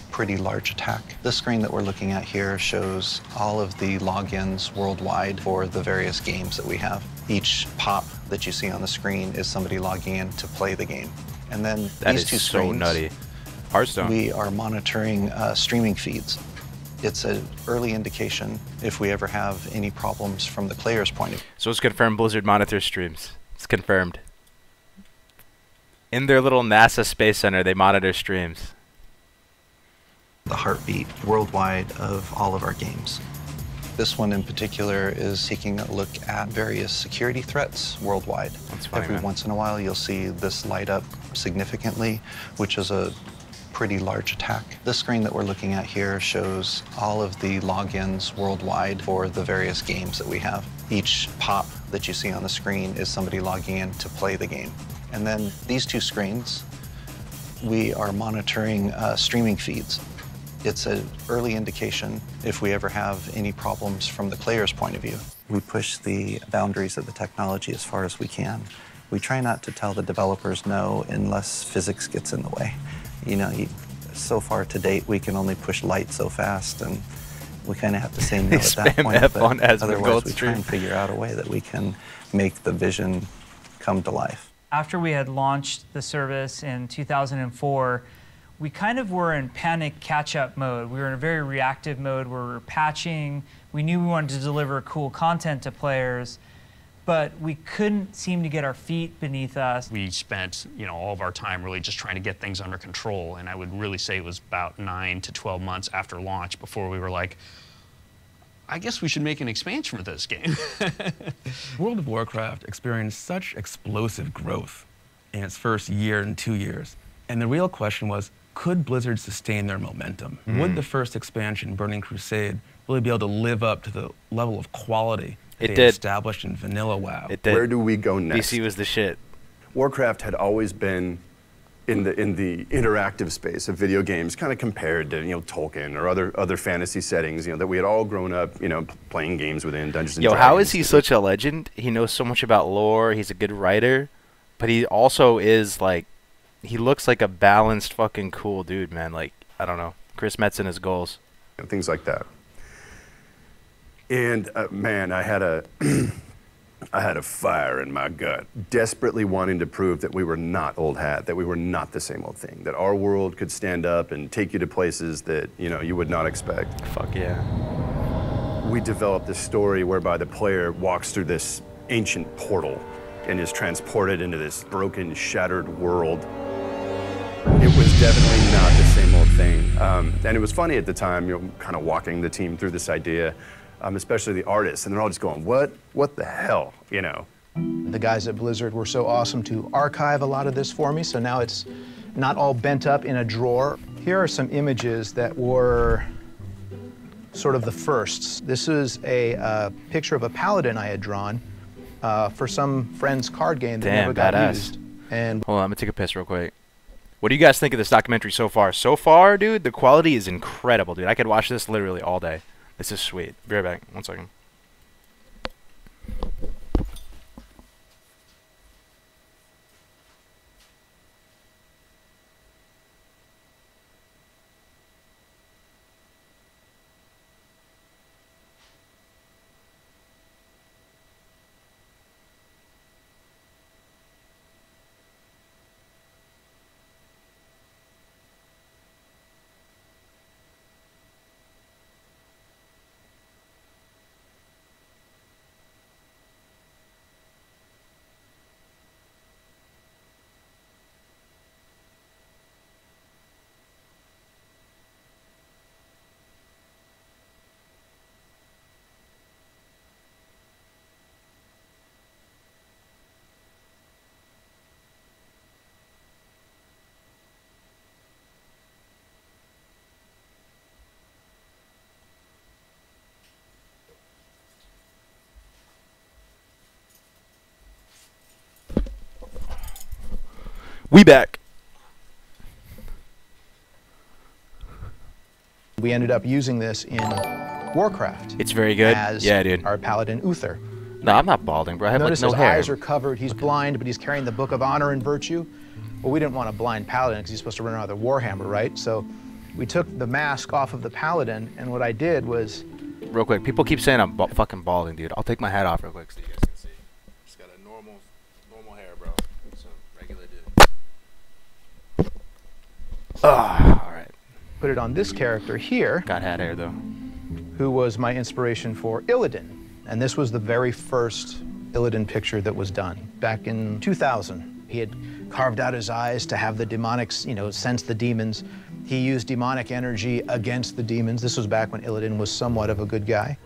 pretty large attack. This screen that we're looking at here shows all of the logins worldwide for the various games that we have. Each pop that you see on the screen is somebody logging in to play the game. And then these two screens, so nutty. Hearthstone. We are monitoring streaming feeds. It's an early indication if we ever have any problems from the player's point of view. So it's confirmed Blizzard monitors streams. It's confirmed. In their little NASA Space Center, they monitor streams. The heartbeat worldwide of all of our games. This one in particular is taking a look at various security threats worldwide. That's funny, Every man. once in a while, you'll see this light up significantly, which is a pretty large attack. This screen that we're looking at here shows all of the logins worldwide for the various games that we have. Each pop that you see on the screen is somebody logging in to play the game. And then these two screens, we are monitoring streaming feeds. It's an early indication if we ever have any problems from the player's point of view. We push the boundaries of the technology as far as we can. We try not to tell the developers no unless physics gets in the way. You know, so far to date, we can only push light so fast, and we kind of have to say no at that point. F on But as the otherwise, gold we try and figure out a way that we can make the vision come to life. After we had launched the service in 2004, we kind of were in panic catch-up mode. We were in a very reactive mode where we were patching. We knew we wanted to deliver cool content to players, but we couldn't seem to get our feet beneath us. We spent, all of our time really just trying to get things under control, and I would really say it was about 9 to 12 months after launch before we were like, I guess we should make an expansion for this game. World of Warcraft experienced such explosive growth in its first year and 2 years. And the real question was, could Blizzard sustain their momentum? Would the first expansion, Burning Crusade, really be able to live up to the level of quality that they established in vanilla WoW? It did. Where do we go next? DC was the shit. Warcraft had always been in the interactive space of video games, kind of compared to Tolkien or other fantasy settings, that we had all grown up, playing games within Dungeons and Dragons. How is he such a legend? He knows so much about lore. He's a good writer, but he also is like, he looks like a balanced, fucking cool dude, man. Like, I don't know, Chris Metz and his goals, things like that. And man, I had a fire in my gut, desperately wanting to prove that we were not old hat, that we were not the same old thing, that our world could stand up and take you to places that, you would not expect. Fuck yeah. We developed this story whereby the player walks through this ancient portal and is transported into this broken, shattered world. It was definitely not the same old thing. And it was funny at the time, kind of walking the team through this idea, especially the artists, and they're all just going, what the hell, The guys at Blizzard were so awesome to archive a lot of this for me, so now it's not all bent up in a drawer. Here are some images that were sort of the firsts. This is a picture of a paladin I had drawn for some friend's card game that never got used. And hold on, I'm gonna take a piss real quick. What do you guys think of this documentary so far? So far, dude, the quality is incredible, dude. I could watch this literally all day. This is sweet. Be right back. 1 second. We back. We ended up using this in Warcraft. It's very good. As yeah, dude. Our paladin Uther. No, I'm not balding, bro. I have Notice like no his hair. eyes are covered. He's blind, but he's carrying the Book of Honor and Virtue. Well, we didn't want a blind paladin because he's supposed to run around with a warhammer, right? So we took the mask off of the paladin, and what I did was... Real quick, people keep saying I'm fucking balding, dude. I'll take my hat off real quick so you guys can see. Just got a normal hair, bro. So regular dude. All right. Put it on this character here. Got hat hair though. Who was my inspiration for Illidan. And this was the very first Illidan picture that was done back in 2000. He had carved out his eyes to have the demonics, sense the demons. He used demonic energy against the demons. This was back when Illidan was somewhat of a good guy.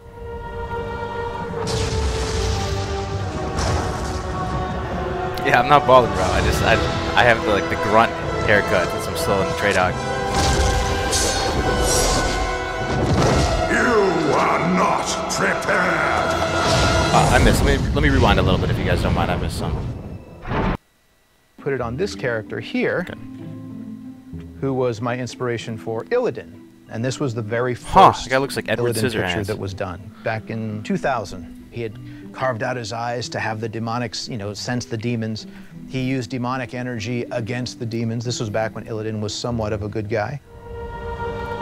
Yeah, I'm not balding, bro. I have the grunt haircut since I'm still in the trade hog. You are not prepared. I missed. Let me rewind a little bit if you guys don't mind. I missed some. Put it on this character here, who was my inspiration for Illidan. And this was the very first the guy looks like Edward Illidan picture Scissorhands. that was done back in 2000. He had carved out his eyes to have the demonics, sense the demons. He used demonic energy against the demons. This was back when Illidan was somewhat of a good guy.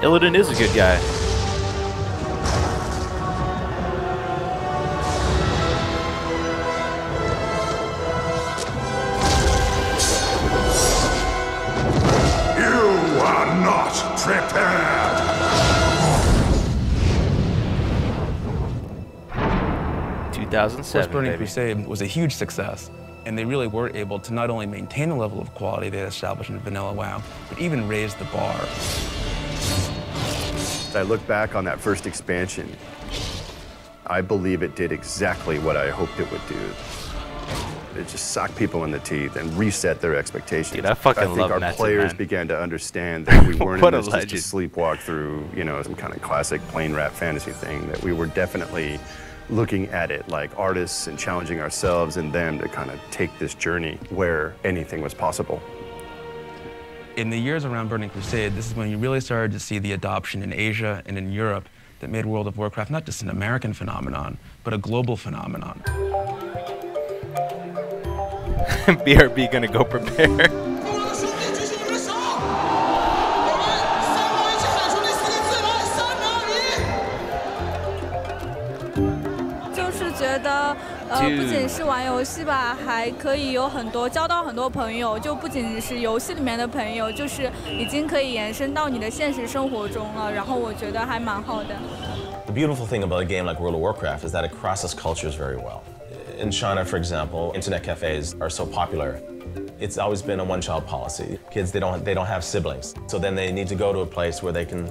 Illidan is a good guy. You are not prepared. First Burning baby. Crusade was a huge success, and they really were able to not only maintain the level of quality they had established in Vanilla WoW, but even raise the bar. I look back on that first expansion, I believe it did exactly what I hoped it would do. It just socked people in the teeth and reset their expectations. Dude, I fucking think love our Metsy, players man. began to understand that we weren't What in a this just to legend. sleepwalk through, some kind of classic plain rap fantasy thing, that we were definitely looking at it like artists and challenging ourselves and them to kind of take this journey where anything was possible. In the years around Burning Crusade, this is when you really started to see the adoption in Asia and in Europe that made World of Warcraft not just an American phenomenon, but a global phenomenon. BRB gonna go prepare. 就是觉得，不仅是玩游戏吧，还可以有交到很多朋友，就不仅是游戏里面的朋友，就是已经可以延伸到你的现实生活中了。然后我觉得还蛮好的。The beautiful thing about a game like World of Warcraft is that it crosses cultures very well. In China, for example, internet cafes are so popular. It's always been a one-child policy. Kids, they don't have siblings, so then they need to go to a place where they can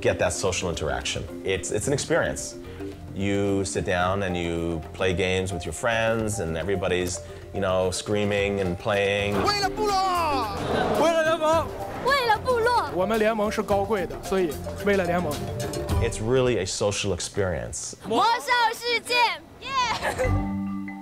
get that social interaction. It's an experience. You sit down and you play games with your friends, and everybody's, screaming and playing. 为了部落，为了联盟，为了部落，我们联盟是高贵的，所以为了联盟。 It's really a social experience. 魔兽世界，耶！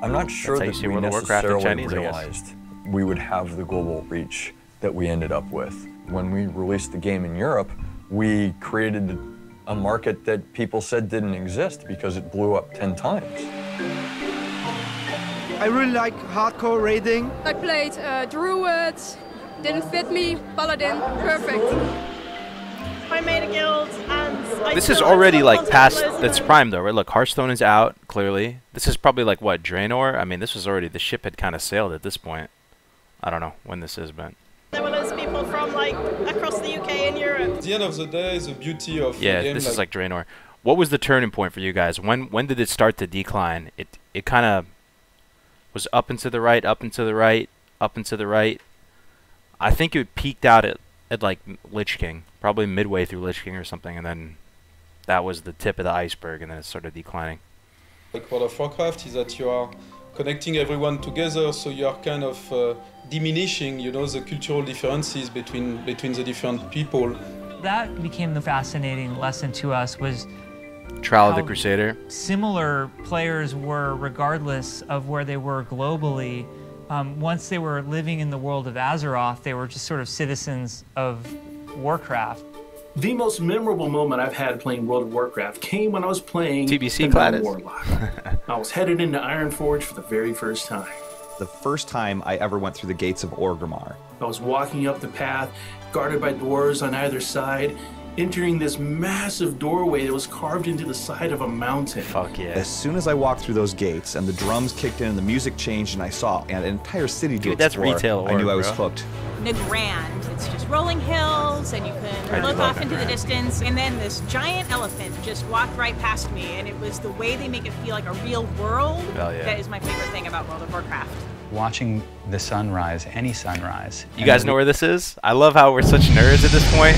I'm not sure That's how you that see we World of Warcraft in necessarily Chinese, I guess. realized we would have the global reach that we ended up with. When we released the game in Europe, we created a market that people said didn't exist because it blew up 10 times. I really like hardcore raiding. I played Druid, didn't fit me, Paladin, perfect. I made a guild and This is already like past its prime though, right? Look, Hearthstone is out, clearly. This is probably like what, Draenor? I mean, this was already, the ship had kind of sailed at this point. I don't know when this is, but... There were loads of people from across the UK and Europe. At the end of the day, the beauty of yeah, the game, this is like Draenor. What was the turning point for you guys? When did it start to decline? It kind of was up and to the right, up and to the right, up and to the right. I think it peaked out at like Lich King, probably midway through Lich King or something, and then that was the tip of the iceberg, and then it started declining. like World of Warcraft, is that you are connecting everyone together, so you are kind of diminishing, the cultural differences between the different people. That became the fascinating lesson to us, was Trial of the Crusader. Similar players were regardless of where they were globally, Once they were living in the world of Azeroth, they were just sort of citizens of Warcraft. The most memorable moment I've had playing World of Warcraft came when I was playing TBC the Warlock. I was headed into Ironforge for the very first time. The first time I ever went through the gates of Orgrimmar. I was walking up the path, guarded by dwarves on either side, entering this massive doorway that was carved into the side of a mountain. Fuck yeah. As soon as I walked through those gates and the drums kicked in and the music changed and I saw an entire city to Dude, that's explore, retail I knew I was bro. hooked. Nagrand. It's just rolling hills, and you can look off into the distance, and then this giant elephant just walked right past me, and it was the way they make it feel like a real world that is my favorite thing about World of Warcraft. Watching the sunrise, any sunrise. You guys know where this is? I love how we're such nerds at this point.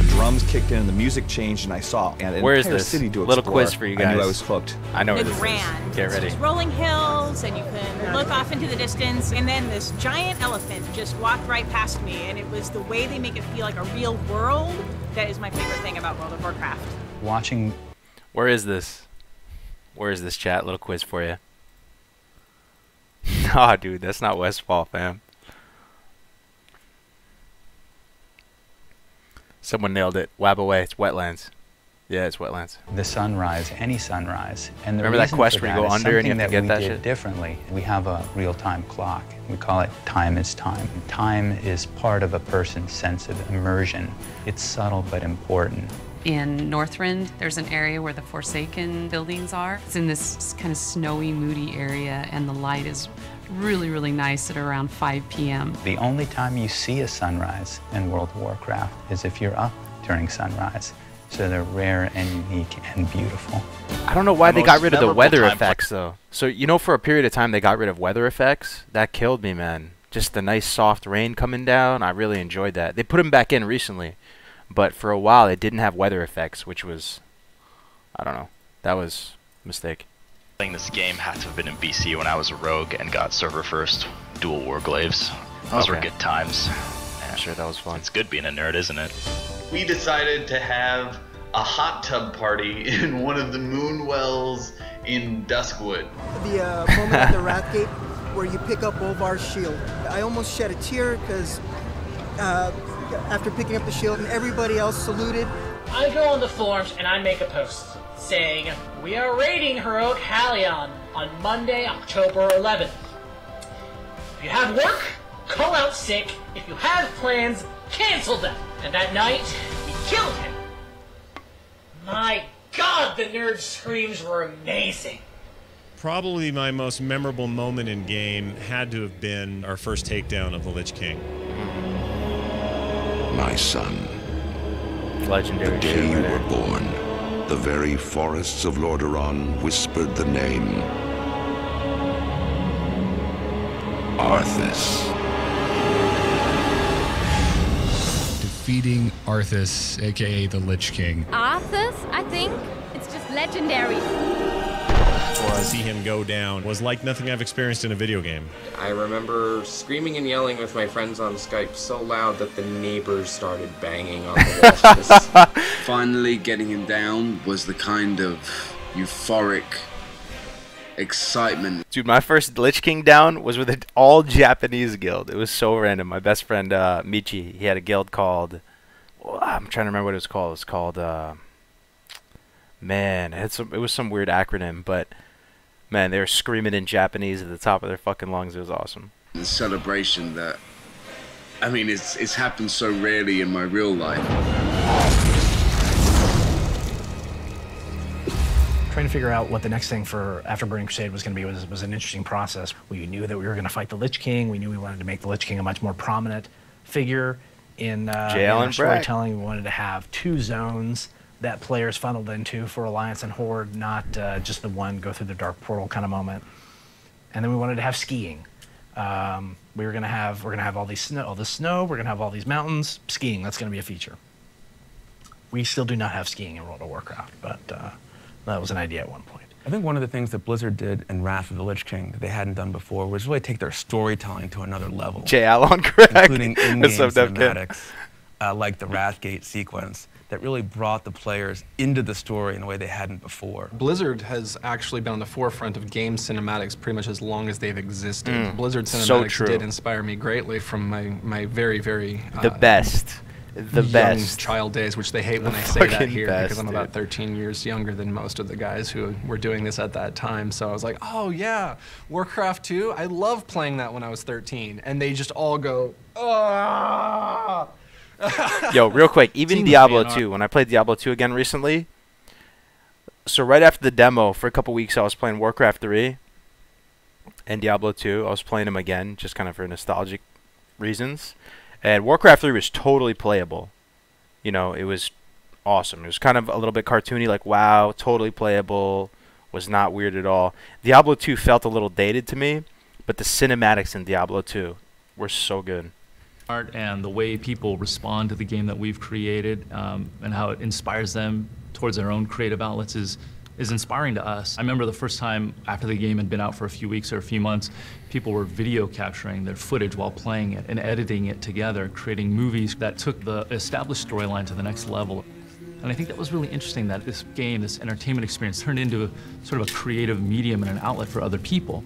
Drums kicked in and the music changed and I saw an Where is entire this? city to explore. Little quiz for you guys. I knew I was hooked. I know where this Nagrand. is. Get ready. It's just rolling hills, and you can look off into the distance, and then this giant elephant just walked right past me, and it was the way they make it feel like a real world that is my favorite thing about World of Warcraft. Watching. Where is this? Where is this, chat? Little quiz for you. Nah, dude, that's not Westfall, fam. Someone nailed it. Wab away. It's wetlands. Yeah, it's wetlands. The sunrise, any sunrise. And the Remember that reason quest for where you that go is under and you have to something get that we did shit? differently. We have a real-time clock. We call it time is time. Time is part of a person's sense of immersion. It's subtle but important. In Northrend, there's an area where the Forsaken buildings are. It's in this kind of snowy, moody area, and the light is really, really nice at around 5 p.m. The only time you see a sunrise in World of Warcraft is if you're up during sunrise. So they're rare and unique and beautiful. I don't know why they got rid of the weather effects, though. So, you know, for a period of time, they got rid of weather effects. That killed me, man. Just the nice, soft rain coming down. I really enjoyed that. They put them back in recently. But for a while, it didn't have weather effects, which was, I don't know. That was a mistake. Playing this game had to have been in BC when I was a rogue and got server first dual warglaives. Those were good times. I'm sure that was fun. It's good being a nerd, isn't it? We decided to have a hot tub party in one of the moon wells in Duskwood. The moment at the Wrathgate where you pick up Bolvar's shield. I almost shed a tear because after picking up the shield and everybody else saluted. I go on the forums and I make a post saying, "We are raiding Heroic Halion on Monday, October 11th. If you have work, call out sick. If you have plans, cancel them." And that night, we killed him. My God, the nerd screams were amazing. Probably my most memorable moment in game had to have been our first takedown of the Lich King. My son, legendary the day you were born, the very forests of Lordaeron whispered the name Arthas. Defeating Arthas, aka the Lich King. Arthas, I think it's just legendary. To see him go down was like nothing I've experienced in a video game. I remember screaming and yelling with my friends on Skype so loud that the neighbors started banging on the walls. Finally getting him down was the kind of euphoric excitement. Dude, my first Lich King down was with an all-Japanese guild. It was so random. My best friend, Michi, he had a guild called... I'm trying to remember what it was called. It was called... man, it was some weird acronym, but... Man, they were screaming in Japanese at the top of their fucking lungs. It was awesome. The celebration that... I mean, it's happened so rarely in my real life. Trying to figure out what the next thing for after Burning Crusade was going to be was an interesting process. We knew that we were going to fight the Lich King. We knew we wanted to make the Lich King a much more prominent figure in our storytelling. We wanted to have two zones that players funneled into for Alliance and Horde, not just the one go through the Dark Portal kind of moment. And then we wanted to have skiing. We're gonna have all this snow. We're gonna have all these mountains. Skiing. That's gonna be a feature. We still do not have skiing in World of Warcraft, but that was an idea at one point. I think one of the things that Blizzard did in Wrath of the Lich King that they hadn't done before was really take their storytelling to another level. J. Alon, correct? Including in-game cinematics, like the Wrathgate sequence. that really brought the players into the story in a way they hadn't before. Blizzard has actually been on the forefront of game cinematics pretty much as long as they've existed. Blizzard cinematics did inspire me greatly from my very, very the best child days, which they hate when I say that here because I'm about 13 years younger than most of the guys who were doing this at that time. So I was like, oh yeah, Warcraft 2, I loved playing that when I was 13. And they just all go, ah. Yo, real quick, even Diablo 2, when I played Diablo 2 again recently, so right after the demo, for a couple weeks I was playing Warcraft 3 and Diablo 2. I was playing them again, just kind of for nostalgic reasons. And Warcraft 3 was totally playable. You know, it was awesome. It was kind of a little bit cartoony, like, wow, totally playable, was not weird at all. Diablo 2 felt a little dated to me, but the cinematics in Diablo 2 were so good. Art and the way people respond to the game that we've created and how it inspires them towards their own creative outlets is inspiring to us. I remember the first time after the game had been out for a few weeks or a few months, people were video capturing their footage while playing it and editing it together, creating movies that took the established storyline to the next level. And I think that was really interesting that this game, this entertainment experience, turned into sort of a creative medium and an outlet for other people.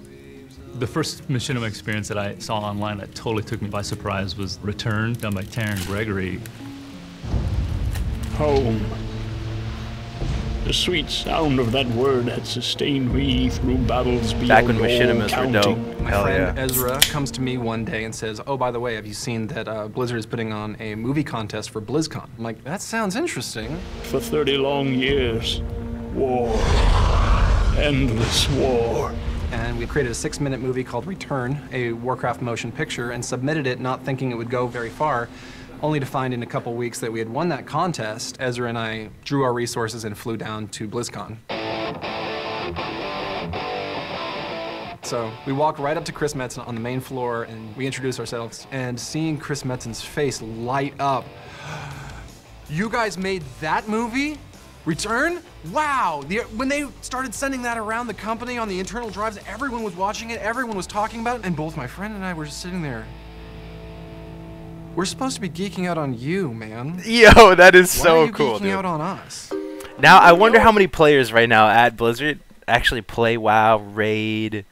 The first machinima experience that I saw online that totally took me by surprise was Return, done by Taryn Gregory. Home. The sweet sound of that word had sustained me through battles beyond back when machinimas were dope. My friend Ezra comes to me one day and says, oh, by the way, have you seen that Blizzard is putting on a movie contest for BlizzCon? I'm like, that sounds interesting. For 30 long years, war. Endless war. And we created a 6-minute movie called Return, a Warcraft motion picture, and submitted it not thinking it would go very far, only to find in a couple weeks that we had won that contest. Ezra and I drew our resources and flew down to BlizzCon. So we walked right up to Chris Metzen on the main floor and we introduced ourselves, and seeing Chris Metzen's face light up. You guys made that movie? Return? Wow! When they started sending that around the company on the internal drives, everyone was watching it, everyone was talking about it, and both my friend and I were just sitting there. We're supposed to be geeking out on you, man. Yo, that is so cool, Why are you geeking out on us? Now, I wonder how many players right now at Blizzard actually play WoW, Raid,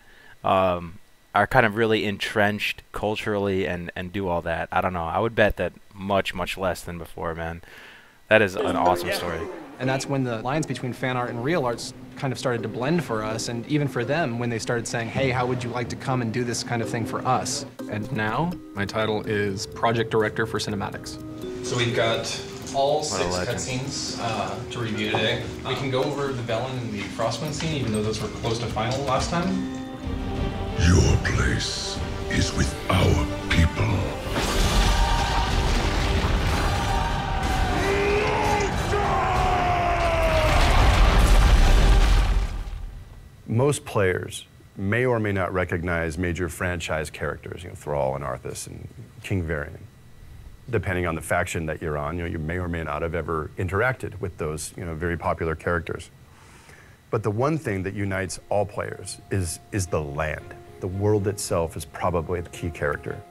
are kind of really entrenched culturally and do all that. I don't know. I would bet that much, much less than before, man. That is an awesome story. And that's when the lines between fan art and real arts kind of started to blend for us, and even for them when they started saying, hey, how would you like to come and do this kind of thing for us? And now, my title is Project Director for Cinematics. So we've got all 6 cutscenes to review today. We can go over the Velen and the Frostwind scene, even though those were close to final last time. Your place is with our people. Most players may or may not recognize major franchise characters, you know, Thrall and Arthas and King Varian. Depending on the faction that you're on, you know, you may or may not have ever interacted with those, you know, very popular characters. But the one thing that unites all players is the land. The world itself is probably the key character.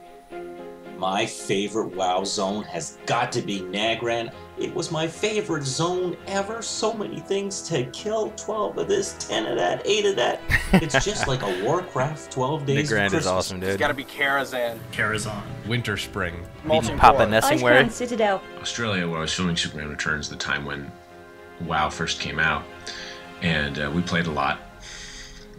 My favorite WoW zone has got to be Nagran. It was my favorite zone ever. So many things to kill. 12 of this, 10 of that, 8 of that. It's just like a Warcraft 12 days Nagran of Christmas. is awesome, dude. It's gotta be Karazhan. Karazhan. Winter Spring. Papa Nessingware. Citadel. Australia, where I was filming Superman Returns, the time when WoW first came out, and we played a lot.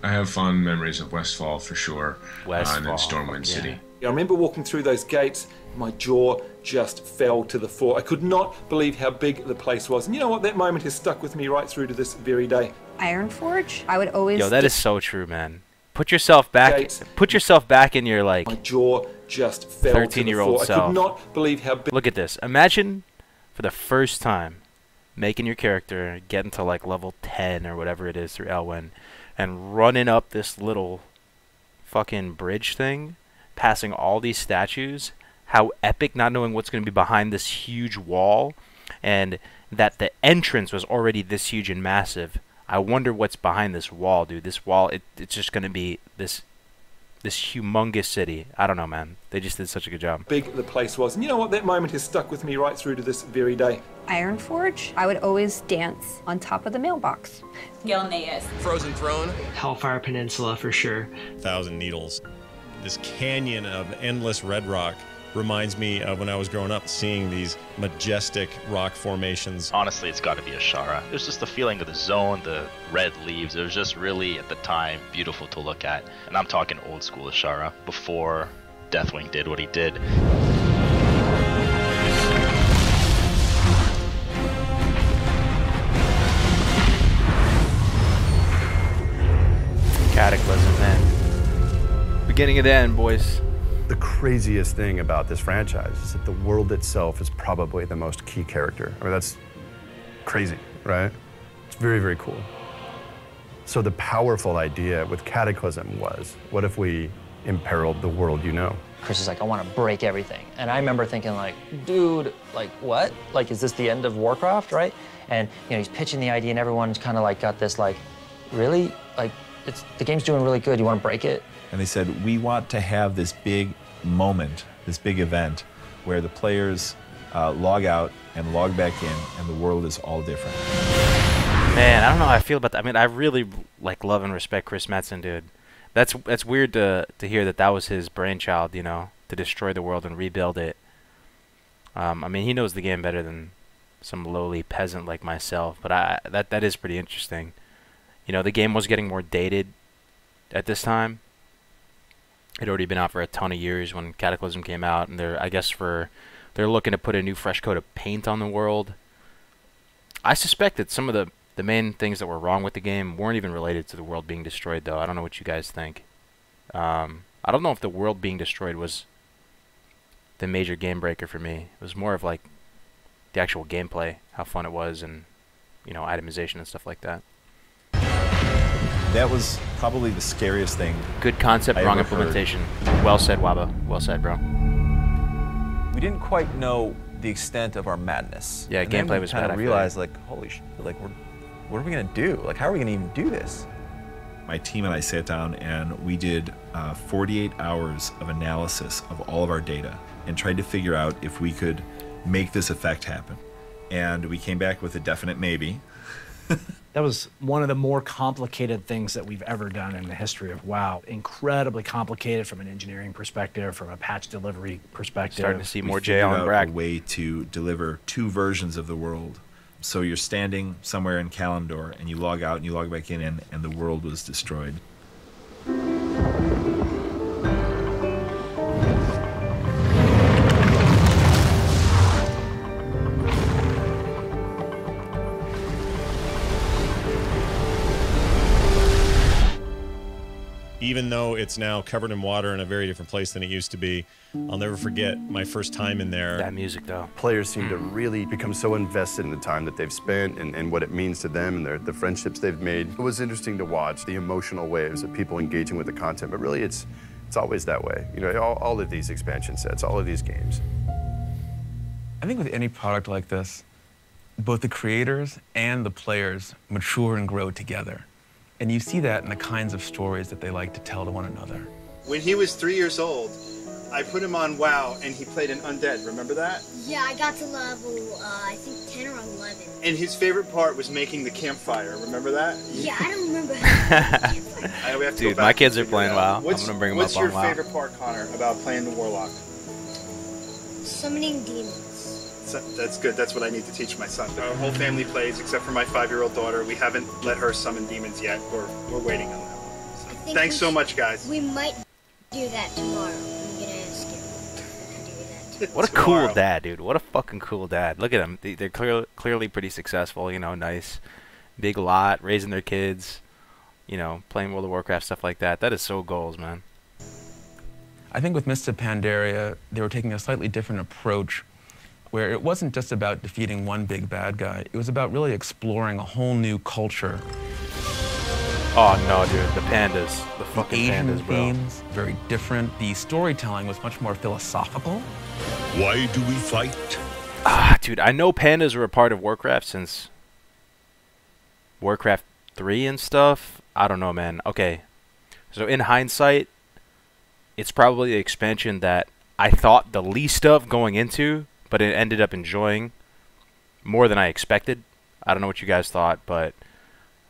I have fond memories of Westfall for sure, and then Stormwind City. I remember walking through those gates, my jaw just fell to the floor. I could not believe how big the place was. And you know what? That moment has stuck with me right through to this very day. Ironforge? I would always... Yo, that is so true, man. Put yourself back. Put yourself back in your, like, my jaw just fell 13-year-old self. I could not believe how big... Look at this. Imagine for the first time making your character, getting to like level 10 or whatever it is through Elwyn, and running up this little fucking bridge thing, passing all these statues. How epic, not knowing what's going to be behind this huge wall, and that the entrance was already this huge and massive. I wonder what's behind this wall, dude. This wall, it's just going to be this this humongous city. I don't know, man. They just did such a good job. Big the place was. And you know what? That moment has stuck with me right through to this very day. Ironforge. I would always dance on top of the mailbox. Frozen Throne. Hellfire Peninsula for sure. Thousand Needles. This canyon of endless red rock reminds me of when I was growing up, seeing these majestic rock formations. Honestly, it's got to be Ashara. It was just the feeling of the zone, the red leaves. It was just really, at the time, beautiful to look at. And I'm talking old school Ashara, before Deathwing did what he did. Cataclysm, man. Beginning of the end, boys. The craziest thing about this franchise is that the world itself is probably the most key character. I mean, that's crazy, right? It's very, very cool. So the powerful idea with Cataclysm was, what if we imperiled the world you know? Chris is like, I want to break everything. And I remember thinking like, dude, like what? Like, is this the end of Warcraft, right? And you know, he's pitching the idea and everyone's kind of like got this like, really? Like, the game's doing really good, you want to break it? And they said, we want to have this big moment, this big event, where the players log out and log back in, and the world is all different. Man, I don't know how I feel about that. I mean, I really like love and respect Chris Metzen, dude. That's weird to hear that was his brainchild, you know, to destroy the world and rebuild it. I mean, he knows the game better than some lowly peasant like myself, but that is pretty interesting. You know, the game was getting more dated at this time. It had already been out for a ton of years when Cataclysm came out, and they're looking to put a new fresh coat of paint on the world. I suspect that some of the main things that were wrong with the game weren't even related to the world being destroyed, though. I don't know what you guys think. I don't know if the world being destroyed was the major game breaker for me. It was more of like the actual gameplay, how fun it was, and you know, itemization and stuff like that. That was probably the scariest thing. Good concept, wrong implementation. Well said, Waba. Well said, bro. We didn't quite know the extent of our madness. Yeah, gameplay was bad. I realized, like, holy shit, like, what are we gonna do? Like, how are we gonna even do this? My team and I sat down and we did 48 hours of analysis of all of our data and tried to figure out if we could make this effect happen. And we came back with a definite maybe. That was one of the more complicated things that we've ever done in the history of WoW. Incredibly complicated from an engineering perspective, from a patch delivery perspective. Starting to see more Jay on Bragg. A way to deliver two versions of the world. So you're standing somewhere in Kalimdor and you log out and you log back in and the world was destroyed. Even though it's now covered in water in a very different place than it used to be, I'll never forget my first time in there. That music, though. Players seem to really become so invested in the time that they've spent and what it means to them and the friendships they've made. It was interesting to watch the emotional waves of people engaging with the content, but really it's always that way. You know, all of these expansion sets, all of these games. I think with any product like this, both the creators and the players mature and grow together. And you see that in the kinds of stories that they like to tell to one another. When he was 3 years old, I put him on WoW and he played an undead, remember that? Yeah, I got to level, I think 10 or 11. And his favorite part was making the campfire, remember that? Yeah, I don't remember how we have to Dude, go back my kids and are figure playing it out. WoW. I'm gonna bring them up on WoW. What's your favorite part, Connor, about playing the Warlock? Summoning demons. That's good. That's what I need to teach my son. Our whole family plays, except for my 5-year-old daughter. We haven't let her summon demons yet. We're waiting on that one. So, thanks so much, guys. We might do that tomorrow. I'm gonna ask him to do that. What a cool dad, dude. What a fucking cool dad. Look at them. They're clearly pretty successful, you know, nice. Big lot, raising their kids, you know, playing World of Warcraft, stuff like that. That is so goals, man. I think with Mists of Pandaria, they were taking a slightly different approach where it wasn't just about defeating one big bad guy. It was about really exploring a whole new culture. Oh no, dude, the pandas, the fucking Asian pandas, bro. themes, very different. The storytelling was much more philosophical. Why do we fight? Ah, dude, I know pandas were a part of Warcraft since Warcraft 3 and stuff. I don't know, man. Okay, so in hindsight, it's probably the expansion that I thought the least of going into, but it ended up enjoying more than I expected. I don't know what you guys thought, but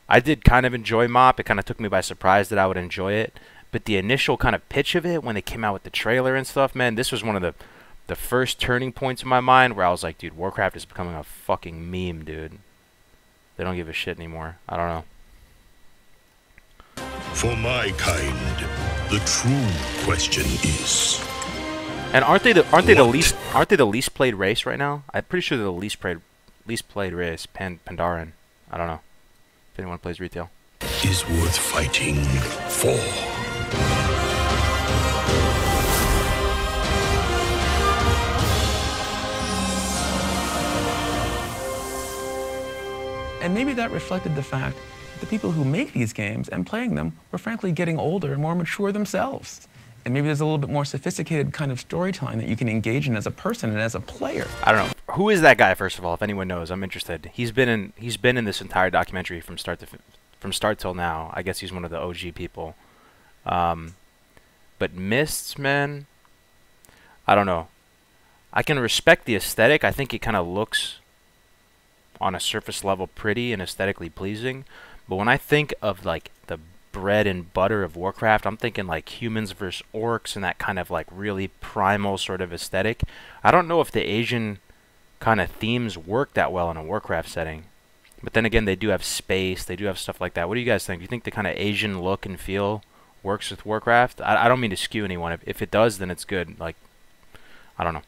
I did kind of enjoy Mop. It kind of took me by surprise that I would enjoy it. But the initial kind of pitch of it, when they came out with the trailer and stuff, man, this was one of the first turning points in my mind where I was like, dude, Warcraft is becoming a fucking meme, dude. They don't give a shit anymore. I don't know. For my kind, the true question is. And aren't they the least played race right now? I'm pretty sure they're the least played race, Pandaren. I don't know if anyone plays retail. Is worth fighting for. And maybe that reflected the fact that the people who make these games and playing them were frankly getting older and more mature themselves. And maybe there's a little bit more sophisticated kind of storytelling that you can engage in as a person and as a player. I don't know. Who is that guy, first of all? If anyone knows, I'm interested. He's been in this entire documentary from start till now. I guess he's one of the OG people. But Mists, man, I don't know. I can respect the aesthetic. I think it kind of looks on a surface level pretty and aesthetically pleasing. But when I think of like the bread and butter of Warcraft, I'm thinking like humans versus orcs and that kind of like really primal sort of aesthetic. I don't know if the Asian kind of themes work that well in a Warcraft setting. But then again, they do have space, they do have stuff like that. What do you guys think? Do you think the kind of Asian look and feel works with Warcraft? I don't mean to skew anyone. If it does, then it's good. Like, I don't know.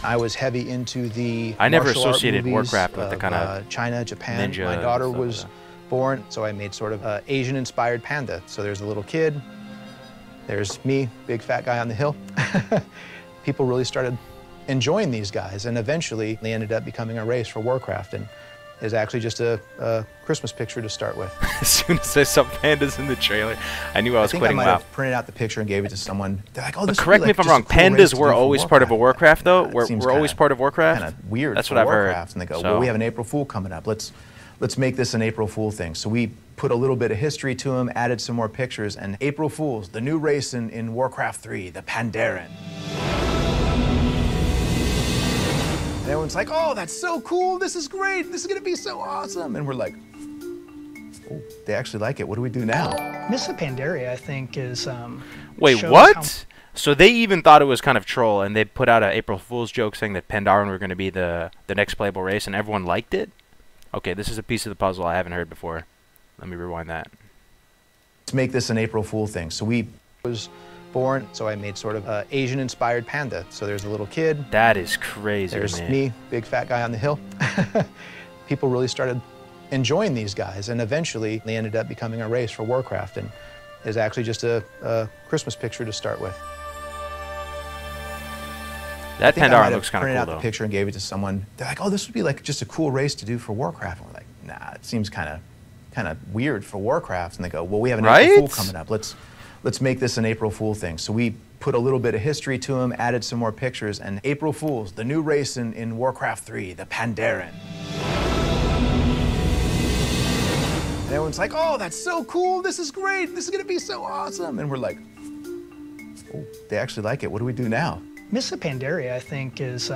I was heavy into the I never martial art associated movies Warcraft with the kind of China, Japan. ninja My daughter stuff, was born, so I made sort of Asian-inspired panda. So there's a little kid, there's me, big fat guy on the hill. People really started enjoying these guys, and eventually they ended up becoming a race for Warcraft, and is actually just a Christmas picture to start with. As soon as I saw pandas in the trailer, I knew I was quitting I might WoW. have printed out the picture and gave it to someone. They're like, oh, this But correct me if I'm wrong, pandas were always part of a Warcraft, though? We're always part of Warcraft? Kind of weird. That's for what I've Warcraft. heard. And they go, So- well, we have an April Fool coming up. Let's make this an April Fool thing. So we put a little bit of history to them, added some more pictures, and April Fools, the new race in Warcraft 3, the Pandaren. And everyone's like, oh, that's so cool. This is great. This is going to be so awesome. And we're like, oh, they actually like it. What do we do now? Mists of Pandaria, I think, is Wait, shows what? So they even thought it was kind of troll, and they put out an April Fool's joke saying that Pandaren were going to be the next playable race, and everyone liked it? Okay, this is a piece of the puzzle I haven't heard before. Let me rewind that. Let's make this an April Fool thing. So we was born, so I made sort of Asian-inspired panda. So there's a little kid. That is crazy, There's man. me, big fat guy on the hill. People really started enjoying these guys, and eventually they ended up becoming a race for Warcraft, and is actually just a Christmas picture to start with. That I Pandaren might looks have kind of printed cool, out though. the picture and gave it to someone. They're like, oh, this would be like just a cool race to do for Warcraft. And we're like, nah, it seems kind of weird for Warcraft. And they go, well, we have an April Fool coming up. Let's make this an April Fool thing. So we put a little bit of history to them, added some more pictures, and April Fools, the new race in Warcraft 3, the Pandaren. And everyone's like, oh, that's so cool. This is great. This is going to be so awesome. And we're like, oh, they actually like it. What do we do now? Mists of Pandaria, I think, is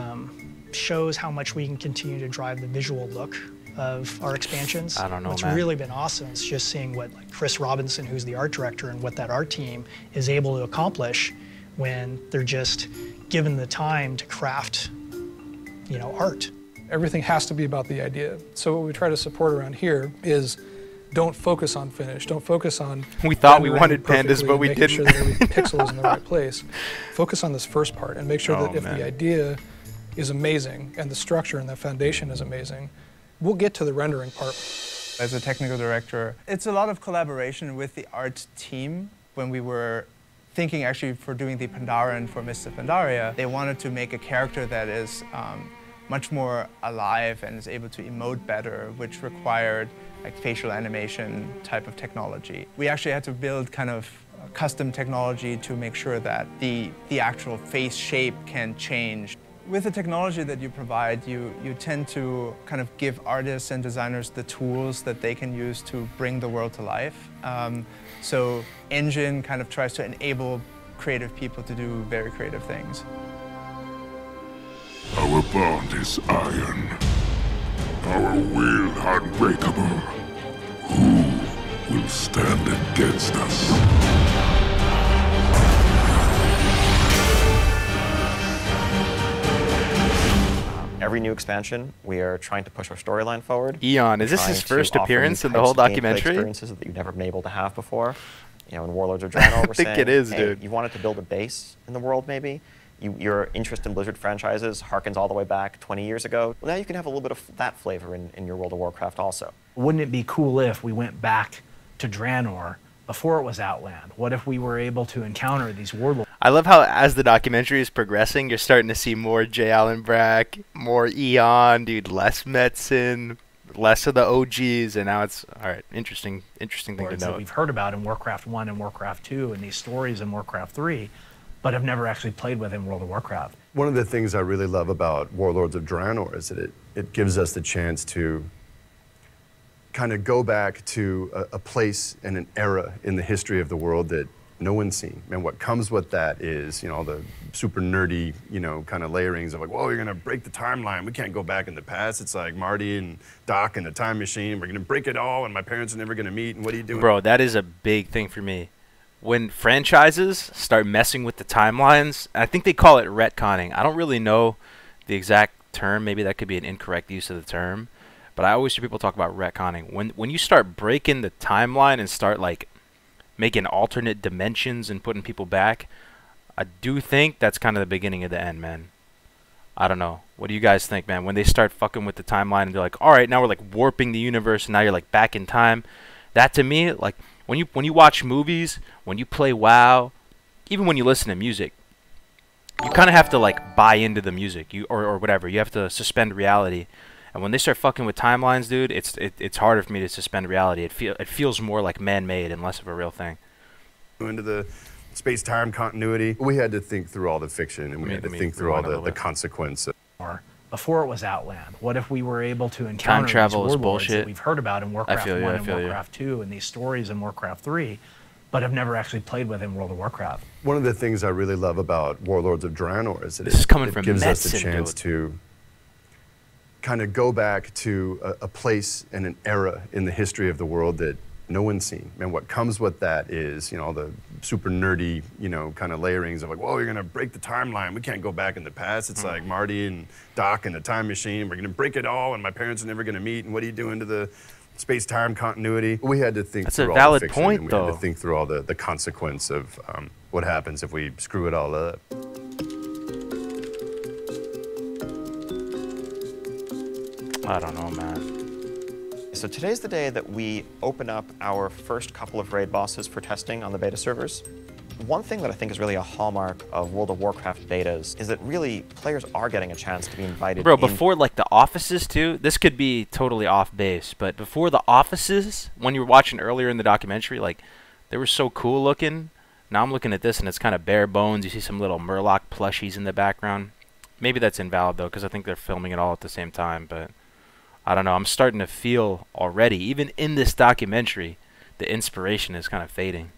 shows how much we can continue to drive the visual look of our expansions. I don't know, What's man. really been awesome is just seeing what like Chris Robinson, who's the art director, and what that art team is able to accomplish when they're just given the time to craft, you know, art. Everything has to be about the idea. So what we try to support around here is don't focus on finish. Don't focus on We thought we rendering wanted pandas, perfectly but and we making didn't. sure that every pixel is in the right place. Focus on this first part and make sure that if the idea is amazing and the structure and the foundation is amazing, we'll get to the rendering part. As a technical director, it's a lot of collaboration with the art team. When we were thinking actually for doing the Pandaren for Mists of Pandaria, they wanted to make a character that is much more alive and is able to emote better, which required like facial animation type of technology. We actually had to build kind of custom technology to make sure that the actual face shape can change. With the technology that you provide, you tend to kind of give artists and designers the tools that they can use to bring the world to life. So Engine kind of tries to enable creative people to do very creative things. Our bond is iron, our will unbreakable. Who will stand against us? Every new expansion, we are trying to push our storyline forward. Eon, is this his first appearance in the whole documentary? Experiences that you've never been able to have before. You know, in Warlords of Draenor, we're saying, I think it is, hey, dude. You wanted to build a base in the world, maybe. Your interest in Blizzard franchises harkens all the way back 20 years ago. Well, now you can have a little bit of that flavor in your World of Warcraft also. Wouldn't it be cool if we went back to Draenor before it was Outland? What if we were able to encounter these warlords? I love how as the documentary is progressing, you're starting to see more J. Allen Brack, more Eon, dude, less Metzen, less of the OGs, and now it's, all right, interesting thing to know. We've heard about in Warcraft 1 and Warcraft 2 and these stories in Warcraft 3, but have never actually played with in World of Warcraft. One of the things I really love about Warlords of Draenor is that it gives us the chance to kind of go back to a place and an era in the history of the world that no one's seen. And what comes with that is, you know, the super nerdy, you know, kind of layerings of like, whoa, you're gonna break the timeline. We can't go back in the past. It's like Marty and Doc and the time machine. We're gonna break it all and my parents are never gonna meet, and what are you doing? Bro, that is a big thing for me. When franchises start messing with the timelines, I think they call it retconning. I don't really know the exact term. Maybe that could be an incorrect use of the term. But I always hear people talk about retconning. When you start breaking the timeline and start like making alternate dimensions and putting people back, I do think that's kind of the beginning of the end, man. I don't know. What do you guys think, man? When they start fucking with the timeline and they're like, all right, now we're like warping the universe and now you're like back in time. That to me, like when you watch movies, when you play WoW, even when you listen to music, you kind of have to like buy into the music, or whatever. You have to suspend reality. And when they start fucking with timelines, dude, it's harder for me to suspend reality. It feels more like man-made and less of a real thing. Into the space-time continuity, we had to think through all the fiction, and we had to think through all the consequence. Before it was Outland, what if we were able to encounter time travel these is bullshit that we've heard about in Warcraft 1 and Warcraft 2 and these stories in Warcraft 3, but have never actually played with in World of Warcraft? One of the things I really love about Warlords of Draenor is that it gives us the chance to kind of go back to a place and an era in the history of the world that no one's seen. And what comes with that is, you know, the super nerdy, you know, kind of layerings of like, whoa, you're gonna break the timeline. We can't go back in the past. It's like Marty and Doc and the time machine. We're gonna break it all and my parents are never gonna meet. And what are you doing to the space-time continuity? We had to think through all the fiction, and we had to think through all the consequence of what happens if we screw it all up. I don't know, man. So today's the day that we open up our first couple of raid bosses for testing on the beta servers. One thing that I think is really a hallmark of World of Warcraft betas is that really players are getting a chance to be invited. Bro, before like the offices too, this could be totally off base, but before the offices, when you were watching earlier in the documentary, like they were so cool looking. Now I'm looking at this and it's kind of bare bones. You see some little Murloc plushies in the background. Maybe that's invalid though, because I think they're filming it all at the same time, but I don't know. I'm starting to feel already, even in this documentary, the inspiration is kind of fading.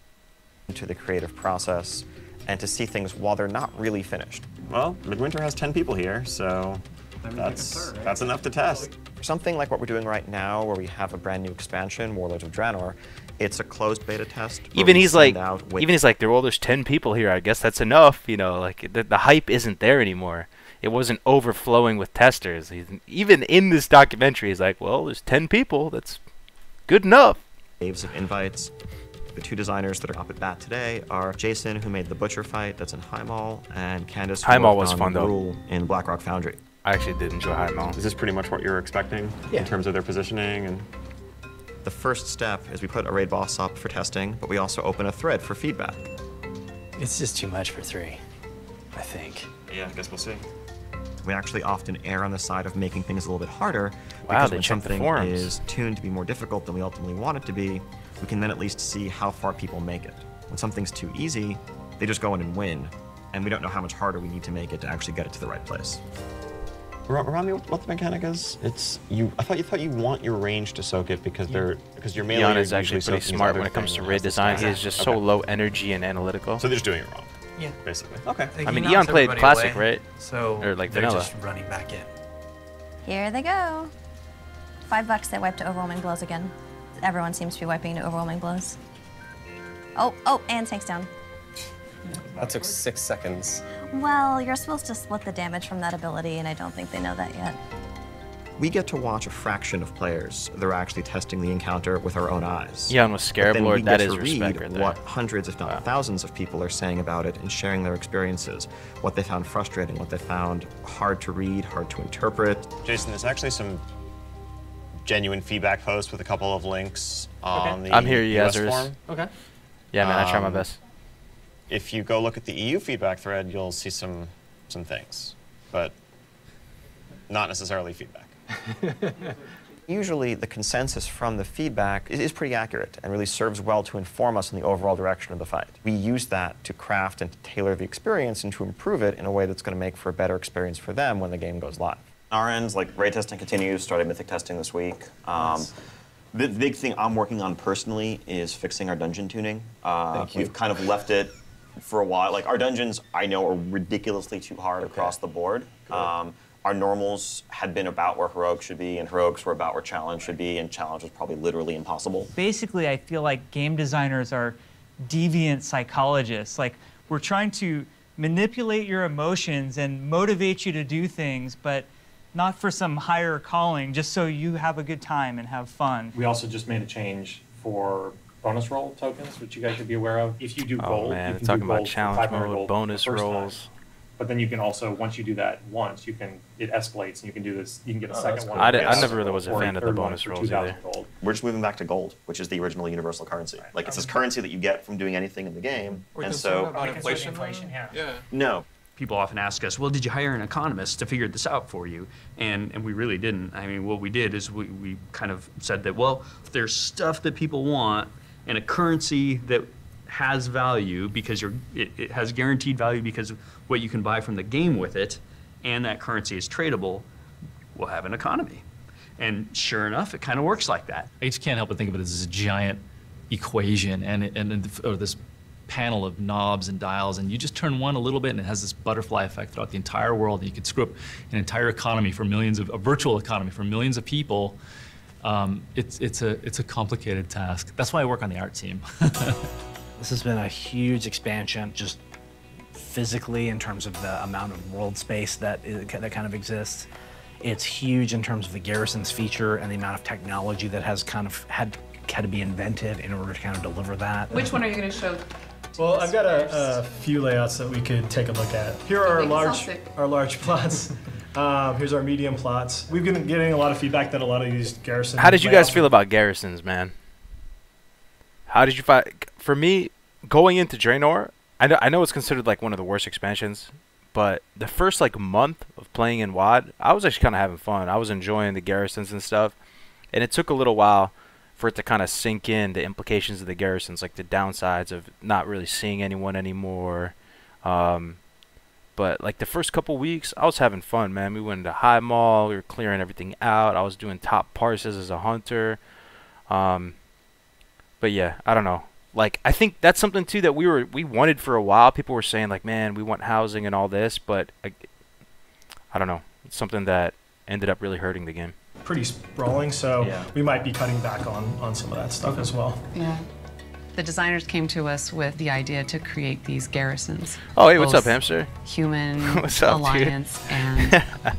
Into the creative process and to see things while they're not really finished. Well, Midwinter has 10 people here, so that's enough to test. For something like what we're doing right now, where we have a brand new expansion, Warlords of Draenor, it's a closed beta test. Even he's like, well, there's 10 people here. I guess that's enough. You know, like the hype isn't there anymore. It wasn't overflowing with testers. Even in this documentary, he's like, well, there's 10 people. That's good enough. Waves of invites. The two designers that are up at bat today are Jason, who made the Butcher fight that's in Highmall, and Candace, who Highmall worked was fun, though. Rule in Blackrock Foundry. I actually did enjoy Highmall. Is this pretty much what you were expecting in terms of their positioning? And the first step is we put a raid boss up for testing, but we also open a thread for feedback. It's just too much for 3, I think. Yeah, I guess we'll see. We actually often err on the side of making things a little bit harder. Wow, because they when checked the something forums. is tuned to be more difficult than we ultimately want it to be, we can then at least see how far people make it. When something's too easy, they just go in and win. and we don't know how much harder we need to make it to actually get it to the right place. Remind me what the mechanic is. It's you. I thought you want your range to soak it because your melee Jan is actually pretty smart when it comes to raid design. He is just so low energy and analytical. So they're just doing it wrong. Yeah. Basically. Okay. I mean, Eon played classic, right? So or like they're vanilla. just running back in. Here they go. $5 they wiped to overwhelming blows again. Everyone seems to be wiping to overwhelming blows. Oh, and tanks down. That took 6 seconds. Well, you're supposed to split the damage from that ability, and I don't think they know that yet. We get to watch a fraction of players. They're actually testing the encounter with our own eyes. Jan with Scarab Lord, that is respect right there. What hundreds, if not thousands, of people are saying about it and sharing their experiences, what they found frustrating, what they found hard to read, hard to interpret. Jason, there's actually some genuine feedback posts with a couple of links on the I'm here, US Yazers. forum. Okay. Yeah, man, I try my best. If you go look at the EU feedback thread, you'll see some things, but not necessarily feedback. Usually the consensus from the feedback is pretty accurate and really serves well to inform us in the overall direction of the fight. We use that to craft and to tailor the experience and to improve it in a way that's going to make for a better experience for them when the game goes live. Our ends, like raid testing continues, started mythic testing this week. The big thing I'm working on personally is fixing our dungeon tuning. We've kind of left it for a while. Like our dungeons, I know, are ridiculously too hard across the board. Our normals had been about where heroics should be, and heroics were about where challenge should be, and challenge was probably literally impossible. Basically, I feel like game designers are deviant psychologists. Like, we're trying to manipulate your emotions and motivate you to do things, but not for some higher calling, just so you have a good time and have fun. We also just made a change for bonus roll tokens, which you guys should be aware of. If you do gold, man, you can talking do about gold for challenge 500 mode, gold bonus the first rolls. time. But then you can also, once you do that once, it escalates and you can do this, you can get a second one. I never really was a fan of the bonus rolls either. Gold. We're just moving back to gold, which is the original universal currency. Like it's this currency that you get from doing anything in the game. We're and concerned so about inflation, yeah. No. People often ask us, well, did you hire an economist to figure this out for you? And we really didn't. I mean, what we did is we kind of said that, well, if there's stuff that people want and a currency that has value because it has guaranteed value because of what you can buy from the game with it, and that currency is tradable, we'll have an economy. And sure enough, it kind of works like that. I just can't help but think of it as a giant equation or this panel of knobs and dials, and you just turn one a little bit and it has this butterfly effect throughout the entire world, and you could screw up an entire economy for a virtual economy for millions of people. It's a complicated task. That's why I work on the art team. This has been a huge expansion, just physically in terms of the amount of world space that kind of exists. It's huge in terms of the garrison's feature and the amount of technology that has kind of had to be invented in order to kind of deliver that. Which one are you going to show? Well, I've got a few layouts that we could take a look at. Here are our large plots. Here's our medium plots. We've been getting a lot of feedback that a lot of these garrisons. How did you guys feel about garrisons, man? How did you find? For me, going into Draenor, I know it's considered like one of the worst expansions, but the first like month of playing in WoD, I was actually kind of having fun. I was enjoying the garrisons and stuff, and it took a little while for it to kind of sink in the implications of the garrisons, like the downsides of not really seeing anyone anymore. But like the first couple weeks, I was having fun, man. We went into High Mall, we were clearing everything out. I was doing top parses as a hunter. But yeah, I don't know. Like I think that's something too that we wanted for a while. People were saying like, man, we want housing and all this, but I don't know. It's something that ended up really hurting the game. Pretty sprawling, so we might be cutting back on some of that stuff as well. Yeah. The designers came to us with the idea to create these garrisons. Oh, hey, what's up, Hamster? Human, what's up, Alliance, dude? And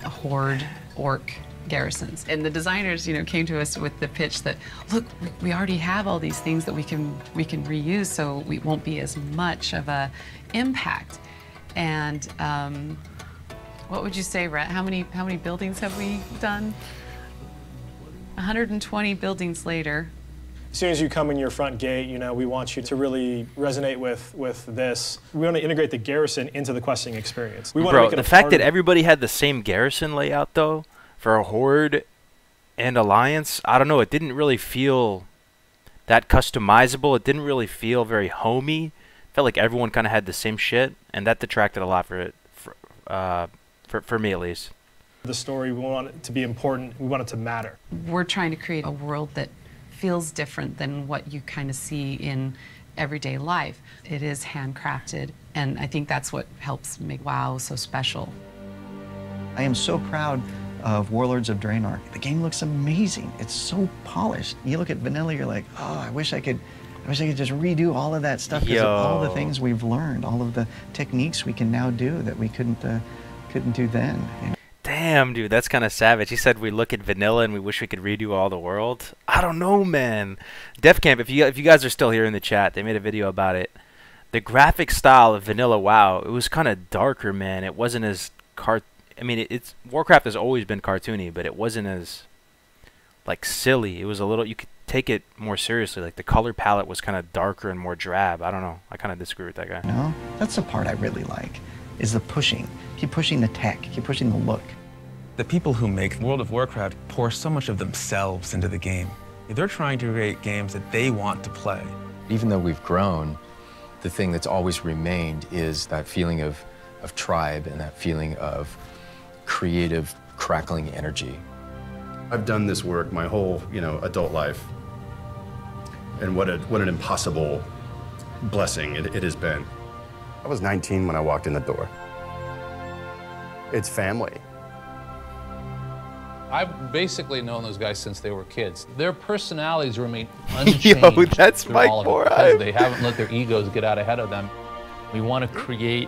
Horde, Orc garrisons. And the designers, came to us with the pitch that, look, we already have all these things that we can reuse, so we won't be as much of a impact. And what would you say, Rhett? How many buildings have we done? 120 buildings later. As soon as you come in your front gate, we want you to really resonate with this. We want to integrate the garrison into the questing experience. We want to make it the fact that everybody had the same garrison layout, though, for a Horde and Alliance, I don't know, it didn't really feel that customizable. It didn't really feel very homey felt like everyone kind of had the same shit, and that detracted a lot for it, for me at least. The story, we want it to be important, we want it to matter. We're trying to create a world that feels different than what you kind of see in everyday life. It is handcrafted, and I think that's what helps make WoW so special. I am so proud of Warlords of Draenor. The game looks amazing. It's so polished. You look at vanilla, you're like, oh, I wish I could just redo all of that stuff because of all the things we've learned, all of the techniques we can now do that we couldn't do then. You know? Damn, dude, that's kind of savage. He said we look at vanilla and we wish we could redo all the world. I don't know, man. Def Camp, if you guys are still here in the chat, they made a video about it. The graphic style of vanilla WoW, it was kind of darker, man. It wasn't as I mean, it's Warcraft has always been cartoony, but it wasn't as like silly. It was a little, you could take it more seriously. Like the color palette was kind of darker and more drab. I don't know. I kind of disagree with that guy. No, that's the part I really like, is the pushing. Keep pushing the tech, keep pushing the look. The people who make World of Warcraft pour so much of themselves into the game. They're trying to create games that they want to play. Even though we've grown, the thing that's always remained is that feeling of tribe and that feeling of creative, crackling energy. I've done this work my whole, adult life. And what an impossible blessing it has been. I was 19 when I walked in the door. It's family. I've basically known those guys since they were kids. Their personalities remain unchanged. Yo, that's Mike because they haven't let their egos get out ahead of them. We want to create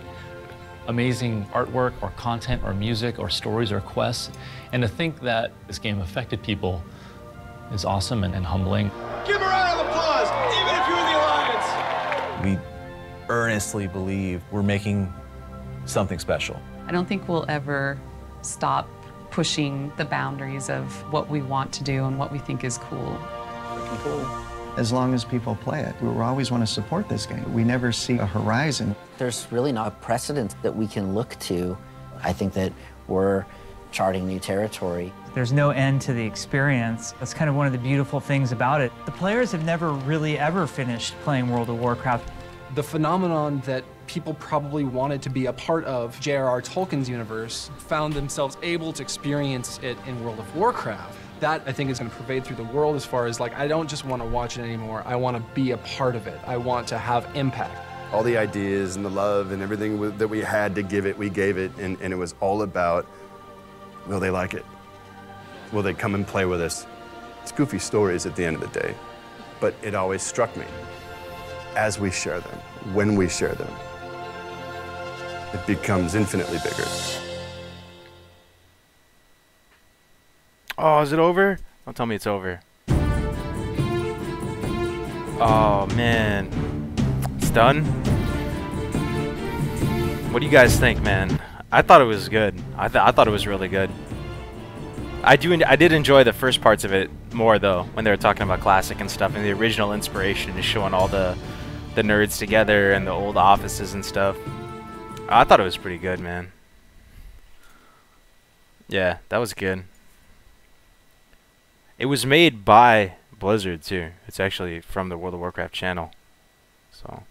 amazing artwork or content or music or stories or quests. And to think that this game affected people is awesome and humbling. Give a round of applause, even if you're in the Alliance. We earnestly believe we're making something special. I don't think we'll ever stop pushing the boundaries of what we want to do and what we think is cool. As long as people play it, we always want to support this game. We never see a horizon. There's really not a precedent that we can look to. I think that we're charting new territory. There's no end to the experience. That's kind of one of the beautiful things about it. The players have never really ever finished playing World of Warcraft. The phenomenon that people probably wanted to be a part of J.R.R. Tolkien's universe found themselves able to experience it in World of Warcraft. That, I think, is going to pervade through the world as far as, like, I don't just want to watch it anymore. I want to be a part of it. I want to have impact. All the ideas and the love and everything that we had to give it, we gave it, and it was all about, will they like it? Will they come and play with us? It's goofy stories at the end of the day, but it always struck me. As we share them, when we share them, it becomes infinitely bigger. Oh, is it over? Don't tell me it's over. Oh, man. It's done? What do you guys think, man? I thought it was good. I thought it was really good. I did enjoy the first parts of it more, though, when they were talking about classic and stuff, and the original inspiration is showing all the nerds together and the old offices and stuff. I thought it was pretty good, man. Yeah, that was good. It was made by Blizzard too. It's actually from the World of Warcraft channel. So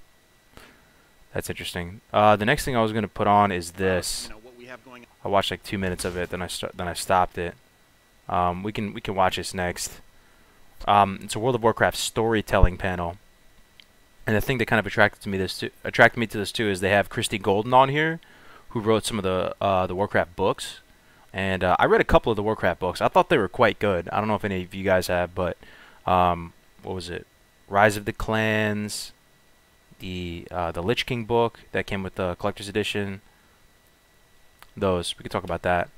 that's interesting. The next thing I was gonna put on is this. I watched like 2 minutes of it, then I stopped it. We can watch this next. It's a World of Warcraft storytelling panel. And the thing that kind of attracted me to this too is they have Christy Golden on here, who wrote some of the Warcraft books. And I read a couple of the Warcraft books. I thought they were quite good. I don't know if any of you guys have, but what was it? Rise of the Clans, the Lich King book that came with the collector's edition. Those, we could talk about that.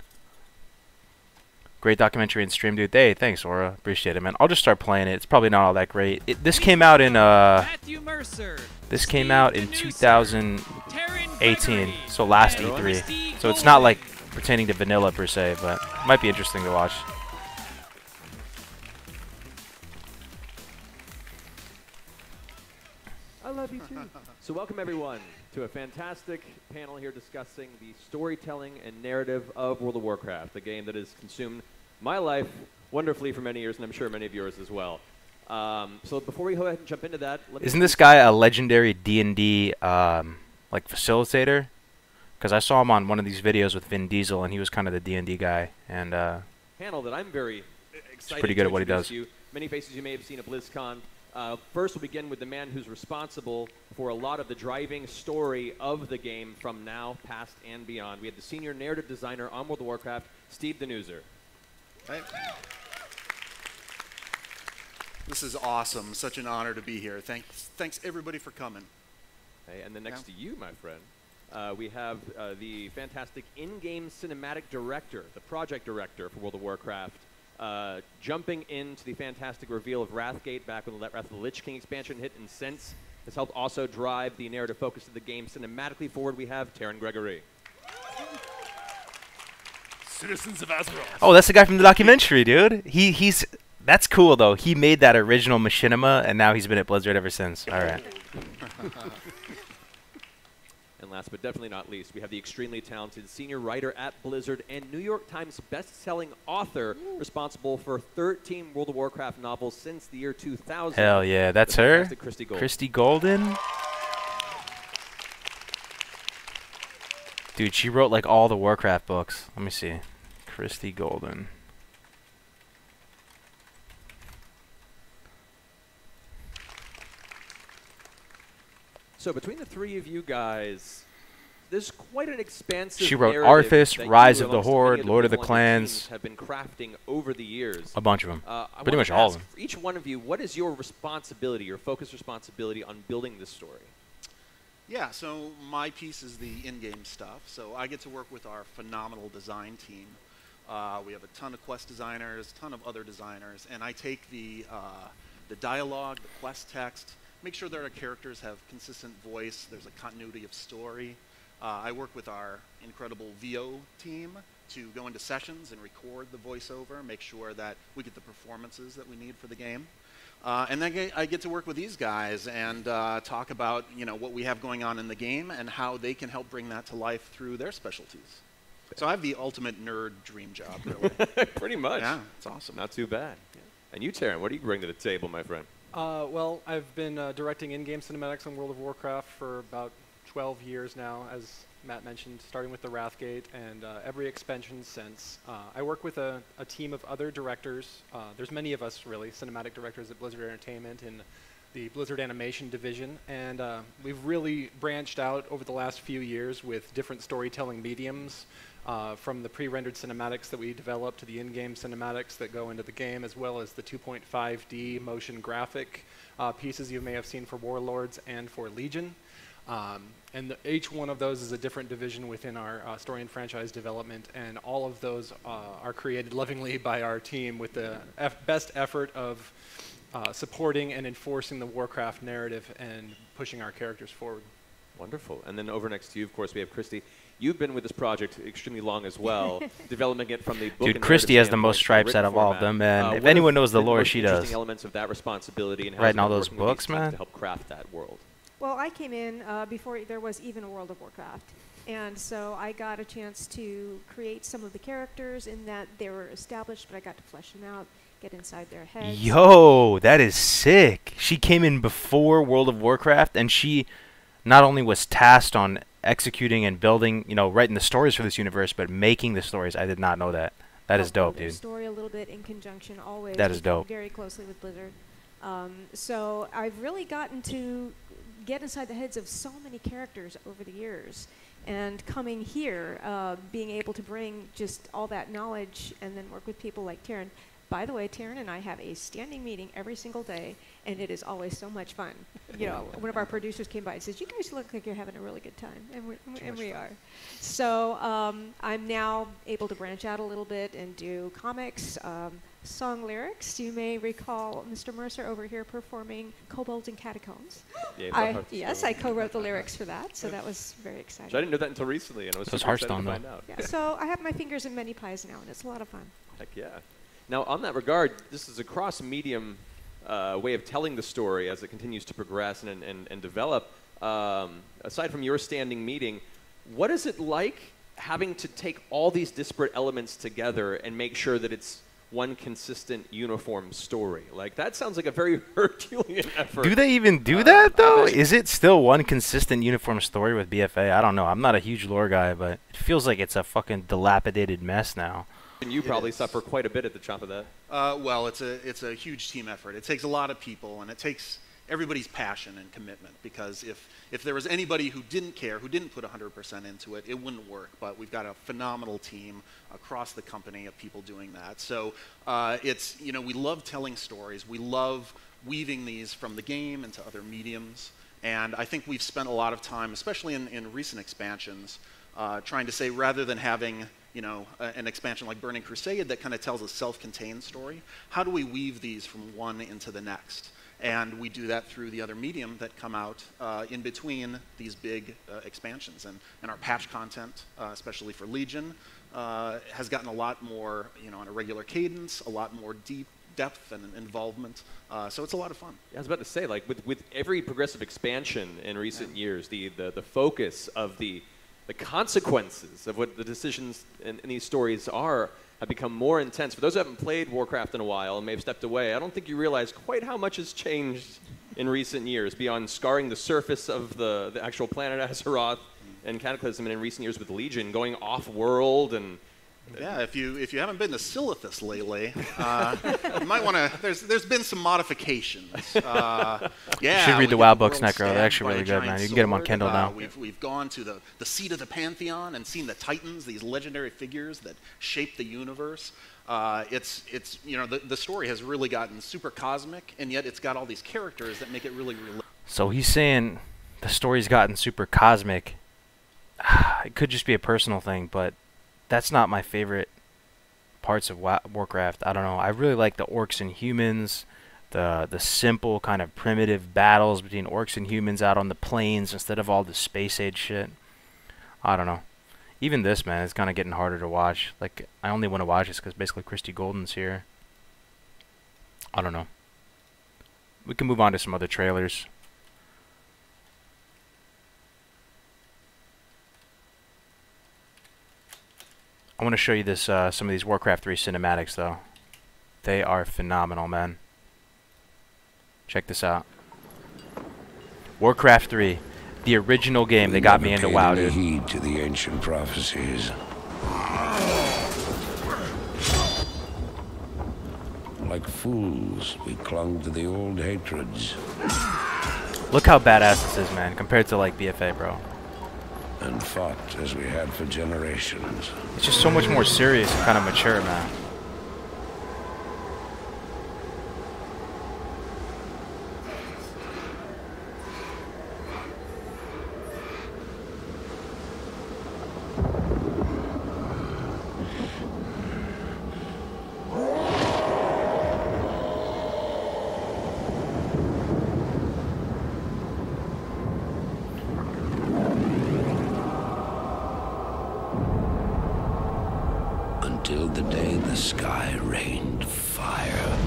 Great documentary and stream, dude. Hey, thanks, Aura. Appreciate it, man. I'll just start playing it. It's probably not all that great. This came out in 2018, so last E3. So it's not like pertaining to vanilla per se, but it might be interesting to watch. I love you too. So welcome everyone to a fantastic panel here discussing the storytelling and narrative of World of Warcraft, a game that has consumed my life wonderfully for many years, and I'm sure many of yours as well. So before we go ahead and jump into that, Isn't this guy a legendary D&D like facilitator? Because I saw him on one of these videos with Vin Diesel, and he was kind of the D&D guy. And panel that I'm very excited pretty good to at what he introduce does. You. Many faces you may have seen at BlizzCon. First, we'll begin with the man who's responsible for a lot of the driving story of the game from now, past, and beyond. We have the senior narrative designer on World of Warcraft, Steve Denuser. Right. This is awesome. Such an honor to be here. Thanks everybody for coming. Okay, and then next to you, my friend, we have the fantastic in-game cinematic director, the project director for World of Warcraft, jumping into the fantastic reveal of Wrathgate back when the Wrath of the Lich King expansion hit, and since has helped also drive the narrative focus of the game cinematically forward. We have Taryn Gregory. Citizens of Azeroth. oh, that's the guy from the documentary, dude. He's that's cool though. He made that original machinima, and now he's been at Blizzard ever since. All right. And last but definitely not least, we have the extremely talented senior writer at Blizzard and New York Times best-selling author, responsible for 13 World of Warcraft novels since the year 2000. Hell yeah, that's her. Christy Golden. Christy Golden. Dude, she wrote like all the Warcraft books. Let me see. Christy Golden. So between the three of you guys, there's quite an expansive She wrote narrative Arthas, that Rise you, of the amongst Horde, many the Lord of the people on your teams Clans. have been crafting over the years. A bunch of them. I Pretty wanted much to all of ask them. for each one of you, what is your responsibility, your focused responsibility on building this story? Yeah, so my piece is the in-game stuff. So I get to work with our phenomenal design team. We have a ton of quest designers, a ton of other designers, and I take the dialogue, the quest text, make sure that our characters have consistent voice, there's a continuity of story. I work with our incredible VO team to go into sessions and record the voiceover, make sure that we get the performances that we need for the game. And then I get to work with these guys and talk about what we have going on in the game and how they can help bring that to life through their specialties. So I have the ultimate nerd dream job, really. Pretty much. Yeah, it's awesome. Not too bad. Yeah. And you, Taryn, what do you bring to the table, my friend? Well, I've been directing in-game cinematics on World of Warcraft for about 12 years now, as Matt mentioned, starting with the Wrathgate and every expansion since. I work with a team of other directors. There's many of us, really, cinematic directors at Blizzard Entertainment and the Blizzard Animation Division, and we've really branched out over the last few years with different storytelling mediums, from the pre-rendered cinematics that we developed to the in-game cinematics that go into the game, as well as the 2.5D motion graphic pieces you may have seen for Warlords and for Legion. And each one of those is a different division within our story and franchise development, and all of those are created lovingly by our team with the best effort of supporting and enforcing the Warcraft narrative and pushing our characters forward. Wonderful. And then over next to you, of course, we have Christy. You've been with this project extremely long as well, developing it from the book. Dude, Christy has the most stripes out of all of them, and if anyone knows the lore, she does. Elements of that responsibility and writing all those books, man, to help craft that world. Well, I came in before there was even a World of Warcraft, and so I got a chance to create some of the characters in that they were established, but I got to flesh them out, get inside their heads. Yo, that is sick. She came in before World of Warcraft, and she not only was tasked on executing and building, writing the stories for this universe, but making the stories. I did not know that. That is dope, dude. Story a little bit in conjunction, always. That is dope. Very closely with Blizzard. So I've really gotten to get inside the heads of so many characters over the years, and coming here, being able to bring just all that knowledge and then work with people like Taryn. By the way, Taryn and I have a standing meeting every single day, and it is always so much fun. One of our producers came by and says, "You guys look like you're having a really good time," and we are. So I'm now able to branch out a little bit and do comics, song lyrics. You may recall Mr. Mercer over here performing Kobolds and Catacombs. Yes, I co-wrote the lyrics for that, so that was very exciting. So I didn't know that until recently, and I was super excited to find out. Yeah, so I have my fingers in many pies now, and it's a lot of fun. Heck yeah. Now, on that regard, this is a cross-medium way of telling the story as it continues to progress and develop. Aside from your standing meeting, what is it like having to take all these disparate elements together and make sure that it's one consistent uniform story. Like, that sounds like a very Herculean effort. Do they even do that, though? Is it still one consistent uniform story with BFA? I don't know. I'm not a huge lore guy, but it feels like it's a fucking dilapidated mess now. And you probably suffer quite a bit at the top of that. Well, it's a huge team effort. It takes a lot of people, and it takes everybody's passion and commitment, because if there was anybody who didn't care, who didn't put 100% into it, it wouldn't work. But we've got a phenomenal team across the company of people doing that. So it's, you know, we love telling stories. We love weaving these from the game into other mediums. And I think we've spent a lot of time, especially in recent expansions, trying to say, rather than having, you know, an expansion like Burning Crusade that kind of tells a self-contained story, how do we weave these from one into the next? And we do that through the other medium that come out in between these big expansions. And our patch content, especially for Legion, has gotten a lot more, you know, on a regular cadence, a lot more depth and involvement. So it's a lot of fun. Yeah, I was about to say, like, with every progressive expansion in recent years, the focus of the consequences of what the decisions in these stories are have become more intense. For those who haven't played Warcraft in a while and may have stepped away, I don't think you realize quite how much has changed in recent years, beyond scarring the surface of the actual planet Azeroth and Cataclysm, and in recent years with Legion, going off-world and... Yeah, if you haven't been to Silithus lately, you might want to. There's been some modifications. Yeah, you should read the WoW books, Necro. They're actually really good, man. You can get them on Kindle now. We've gone to the seat of the Pantheon and seen the Titans, these legendary figures that shape the universe. It's you know, the story has really gotten super cosmic, and yet it's got all these characters that make it really real. So he's saying the story's gotten super cosmic. It could just be a personal thing, but that's not my favorite parts of Warcraft. I don't know. I really like the orcs and humans, the simple kind of primitive battles between orcs and humans out on the plains instead of all the space age shit. I don't know. Even this, man, is kind of getting harder to watch. Like, I only want to watch this because basically Christy Golden's here. I don't know. We can move on to some other trailers. I want to show you this some of these Warcraft 3 cinematics, though. They are phenomenal, man. Check this out. Warcraft 3, the original game that got me into WoW, dude. Heed to the ancient prophecies. Like fools, we clung to the old hatreds. Look how badass this is, man, compared to like BFA, bro. And fought as we had for generations. It's just so much more serious and kind of mature, man. Until the day the sky rained fire,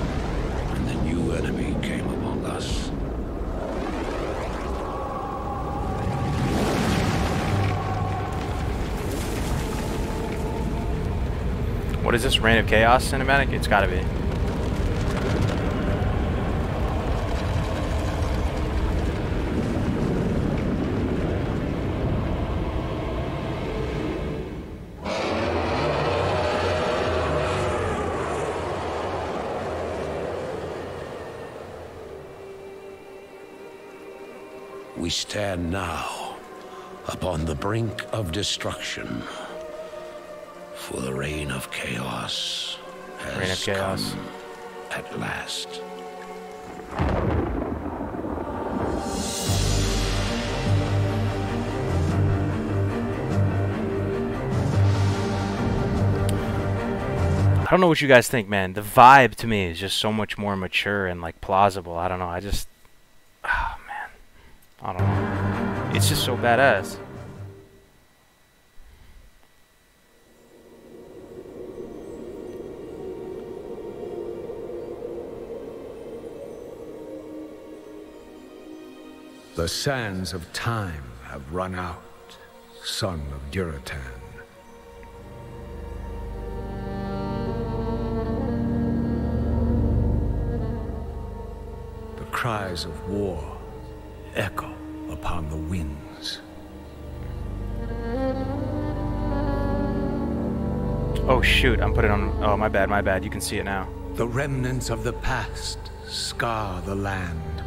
and the new enemy came among us. What is this, Reign of Chaos cinematic? It's gotta be. We stand now upon the brink of destruction, for the reign of chaos has come at last. I don't know what you guys think, man. The vibe to me is just so much more mature and like plausible. I don't know. I don't know. It's just so badass. The sands of time have run out, son of Duratan. cries of war echo upon the winds. Oh shoot, I'm putting on, oh my bad, you can see it now. The remnants of the past scar the land.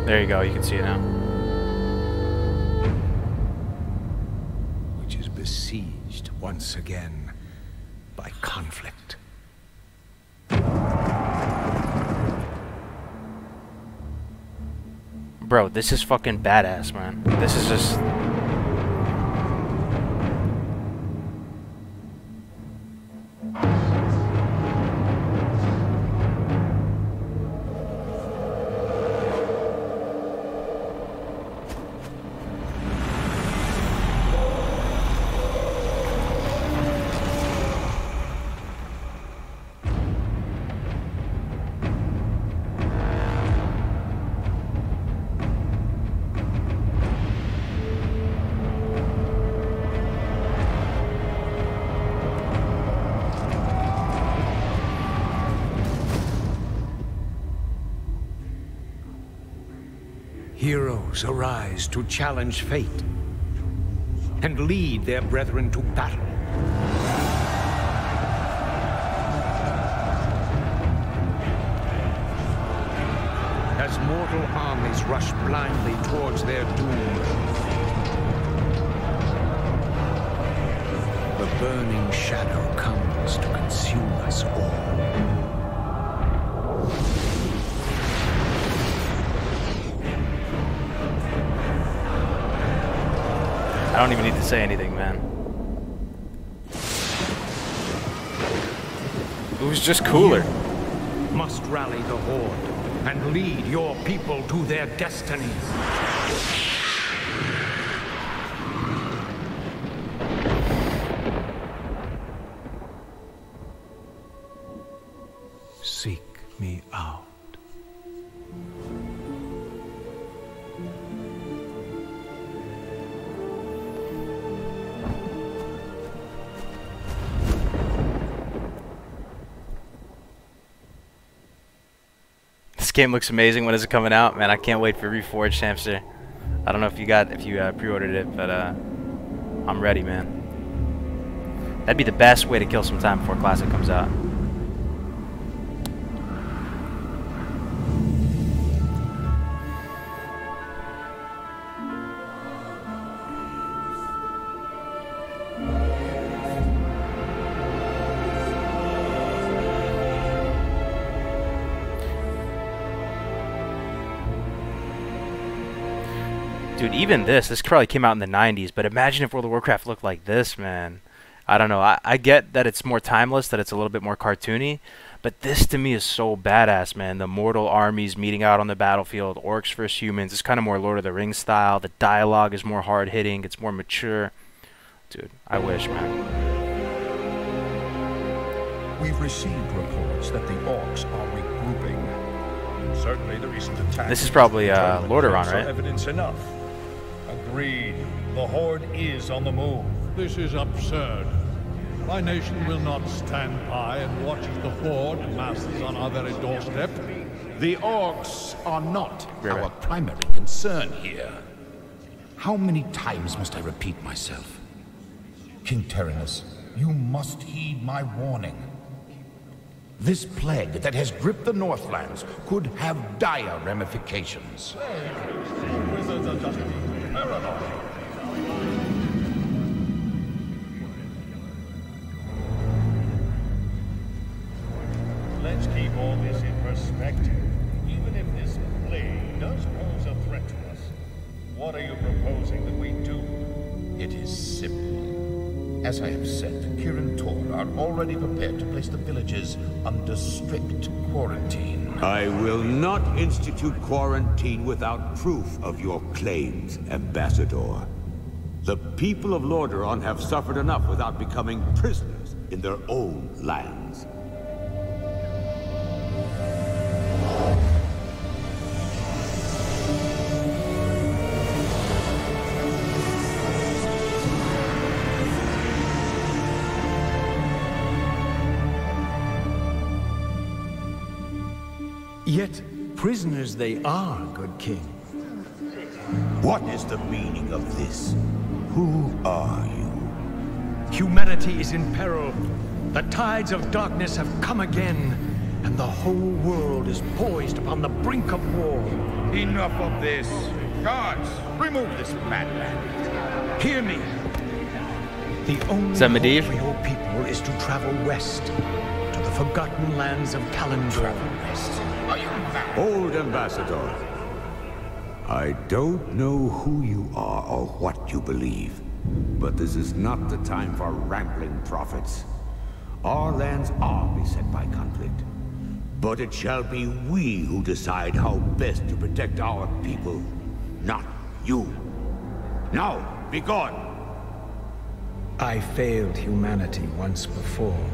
There you go, you can see it now. Which is besieged once again by conflict. Bro, this is fucking badass, man. This is just... Heroes arise to challenge fate and lead their brethren to battle. As mortal armies rush blindly towards their doom, the burning shadow comes to consume us all. I don't even need to say anything, man. It was just cooler. You must rally the Horde and lead your people to their destinies. Seek me out. This game looks amazing. When is it coming out, man? I can't wait for Reforged, Hamster. I don't know if you pre-ordered it, but I'm ready, man. That'd be the best way to kill some time before Classic comes out. Dude, even this probably came out in the 90s, but imagine if World of Warcraft looked like this, man. I don't know. I get that it's more timeless, that it's a little bit more cartoony, but this to me is so badass, man. The mortal armies meeting out on the battlefield, orcs versus humans. It's kind of more Lord of the Rings style. The dialogue is more hard-hitting. It's more mature. Dude, I wish, man. We've received reports that the orcs are regrouping. Certainly the recent attack. This is probably Lordaeron, right? Evidence enough. Agreed. The Horde is on the move. This is absurd. My nation will not stand by and watch as the Horde masses on our very doorstep. The orcs are not our primary concern here. How many times must I repeat myself? King Terinus, you must heed my warning. This plague that has gripped the Northlands could have dire ramifications. Wizards are just paranoid. Let's keep all this in perspective. Even if this plague does pose a threat to us, what are you proposing that we do? It is simple. As I have said, the Kirin Tor are already prepared to place the villages under strict quarantine. I will not institute quarantine without proof of your claims, Ambassador. The people of Lordaeron have suffered enough without becoming prisoners in their own lands. Yet prisoners they are, good king. What is the meaning of this? Who are you? Humanity is in peril. The tides of darkness have come again, and the whole world is poised upon the brink of war. Enough of this. Guards, remove this madman. Hear me. The only Is that hope Medivh? for your people is to travel west, to the forgotten lands of Kalimdor. Old Ambassador, I don't know who you are or what you believe, but this is not the time for rambling prophets. Our lands are beset by conflict, but it shall be we who decide how best to protect our people, not you. Now, be gone! I failed humanity once before,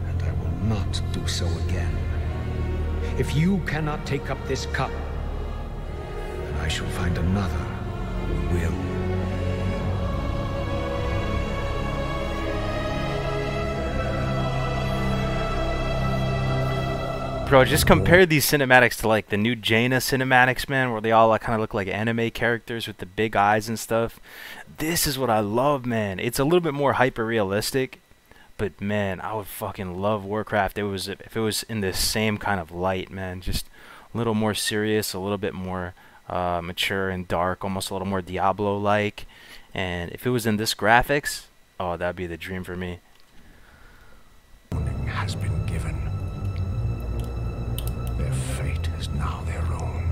and I will not do so again. If you cannot take up this cup, then I shall find another who will. Bro, just compare these cinematics to like the new Jaina cinematics, man, where they all like, kind of look like anime characters with the big eyes and stuff. This is what I love, man. It's a little bit more hyper realistic, but man, I would fucking love Warcraft. If it was in the same kind of light, man, just a little more serious, a little bit more mature and dark, almost a little more Diablo-like. And if it was in this graphics, oh, that'd be the dream for me. Has been given. Their fate is now their own.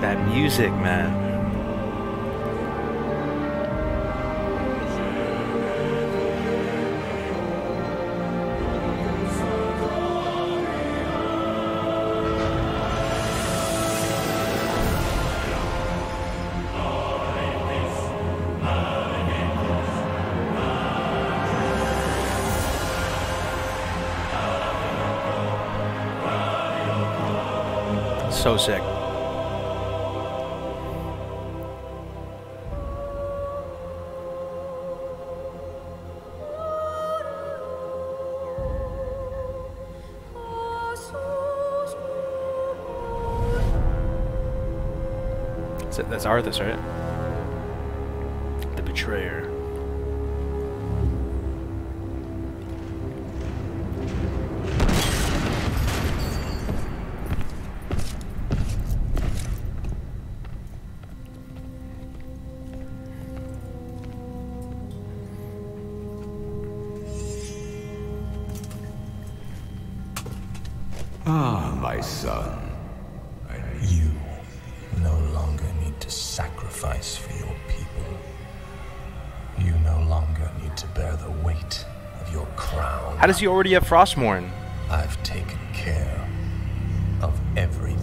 That music, man. So sick. That's Arthas, right? The Betrayer. Ah, my son. You no longer need to sacrifice for your people. You no longer need to bear the weight of your crown. How does he already have Frostmourne? I've taken care of everything.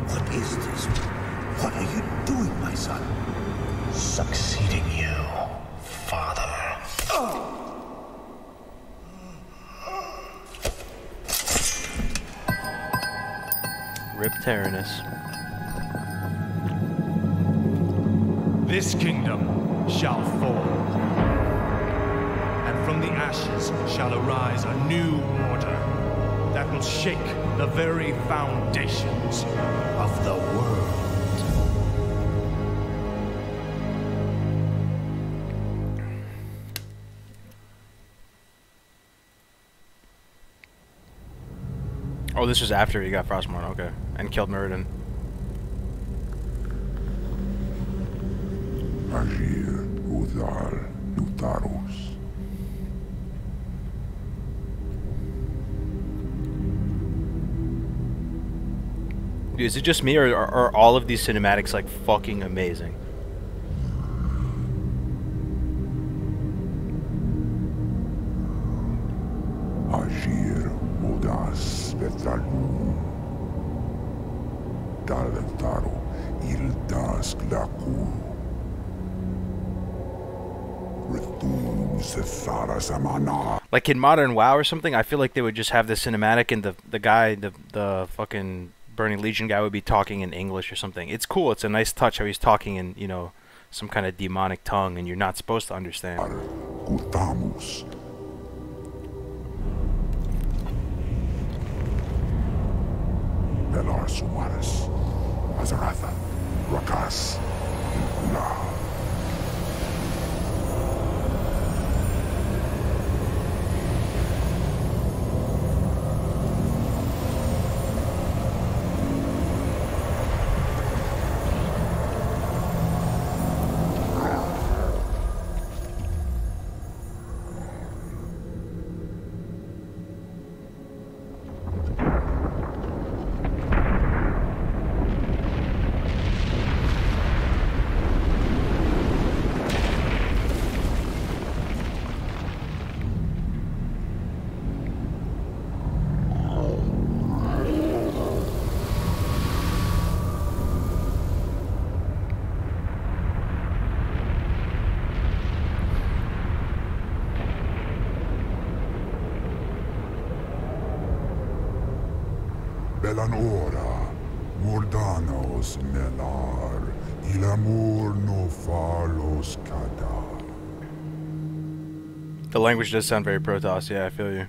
What is this? What are you doing, my son? Succeeding you, father. Rip Tyrannus. This kingdom shall fall, and from the ashes shall arise a new order that will shake the very foundations of the world. Oh, this was after he got Frostmourne, okay. And killed Muradin. Agir, Udal, Lutaros. Dude, is it just me, or are all of these cinematics like fucking amazing? Agir, Salum. Dalentaro il das glaku. Rithum sethara samana. Like in modern WoW or something, I feel like they would just have the cinematic and the guy, the fucking Burning Legion guy would be talking in English or something. It's cool. It's a nice touch how he's talking in, you know, some kind of demonic tongue and you're not supposed to understand. Gutamus. Belar Sumaris. Azaratha. Rakas. La. Belanora, Mordanos melar, il amor no falos cadar. The language does sound very Protoss, yeah, I feel you.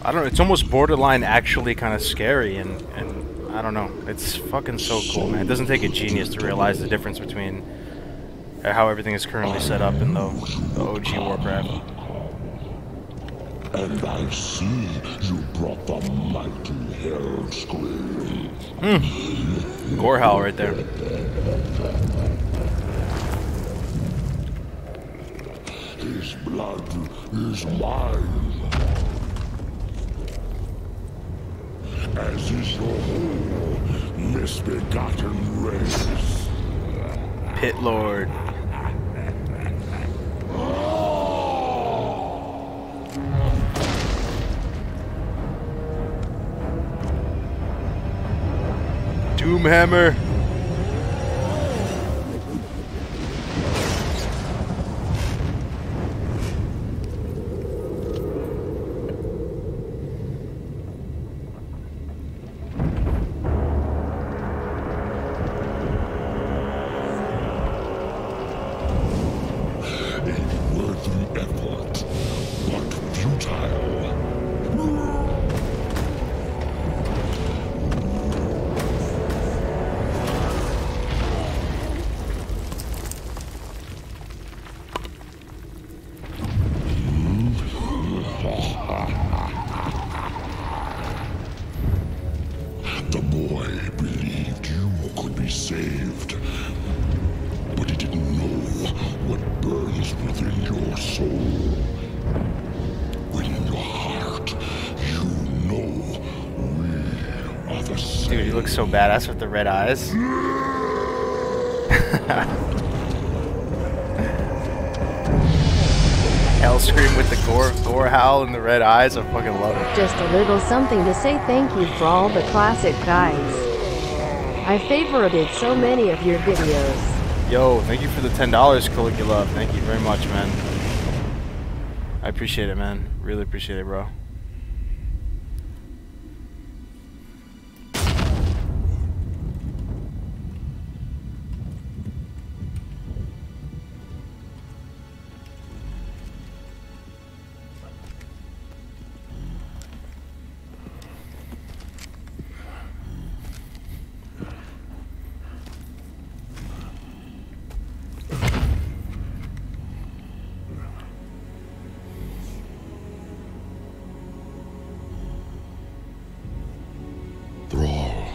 I don't know, it's almost borderline actually kind of scary and I don't know, it's fucking so cool, man. It doesn't take a genius to realize the difference between how everything is currently set up in the OG Warcraft. And I see you brought the mighty hell scream. Gore howl right there. His blood is mine. As is your whole misbegotten race. Pit Lord. Doomhammer. The boy believed you could be saved, but he didn't know what burns within your soul. Within your heart, you know we are the same. Dude, he looks so badass with the red eyes. Hell scream with the gore howl and the red eyes. I fucking love it. Just a little something to say thank you for all the classic guys. I favorited so many of your videos. Yo, thank you for the $10, Caligula. Thank you very much, man. I appreciate it, man. Really appreciate it, bro. Thrall,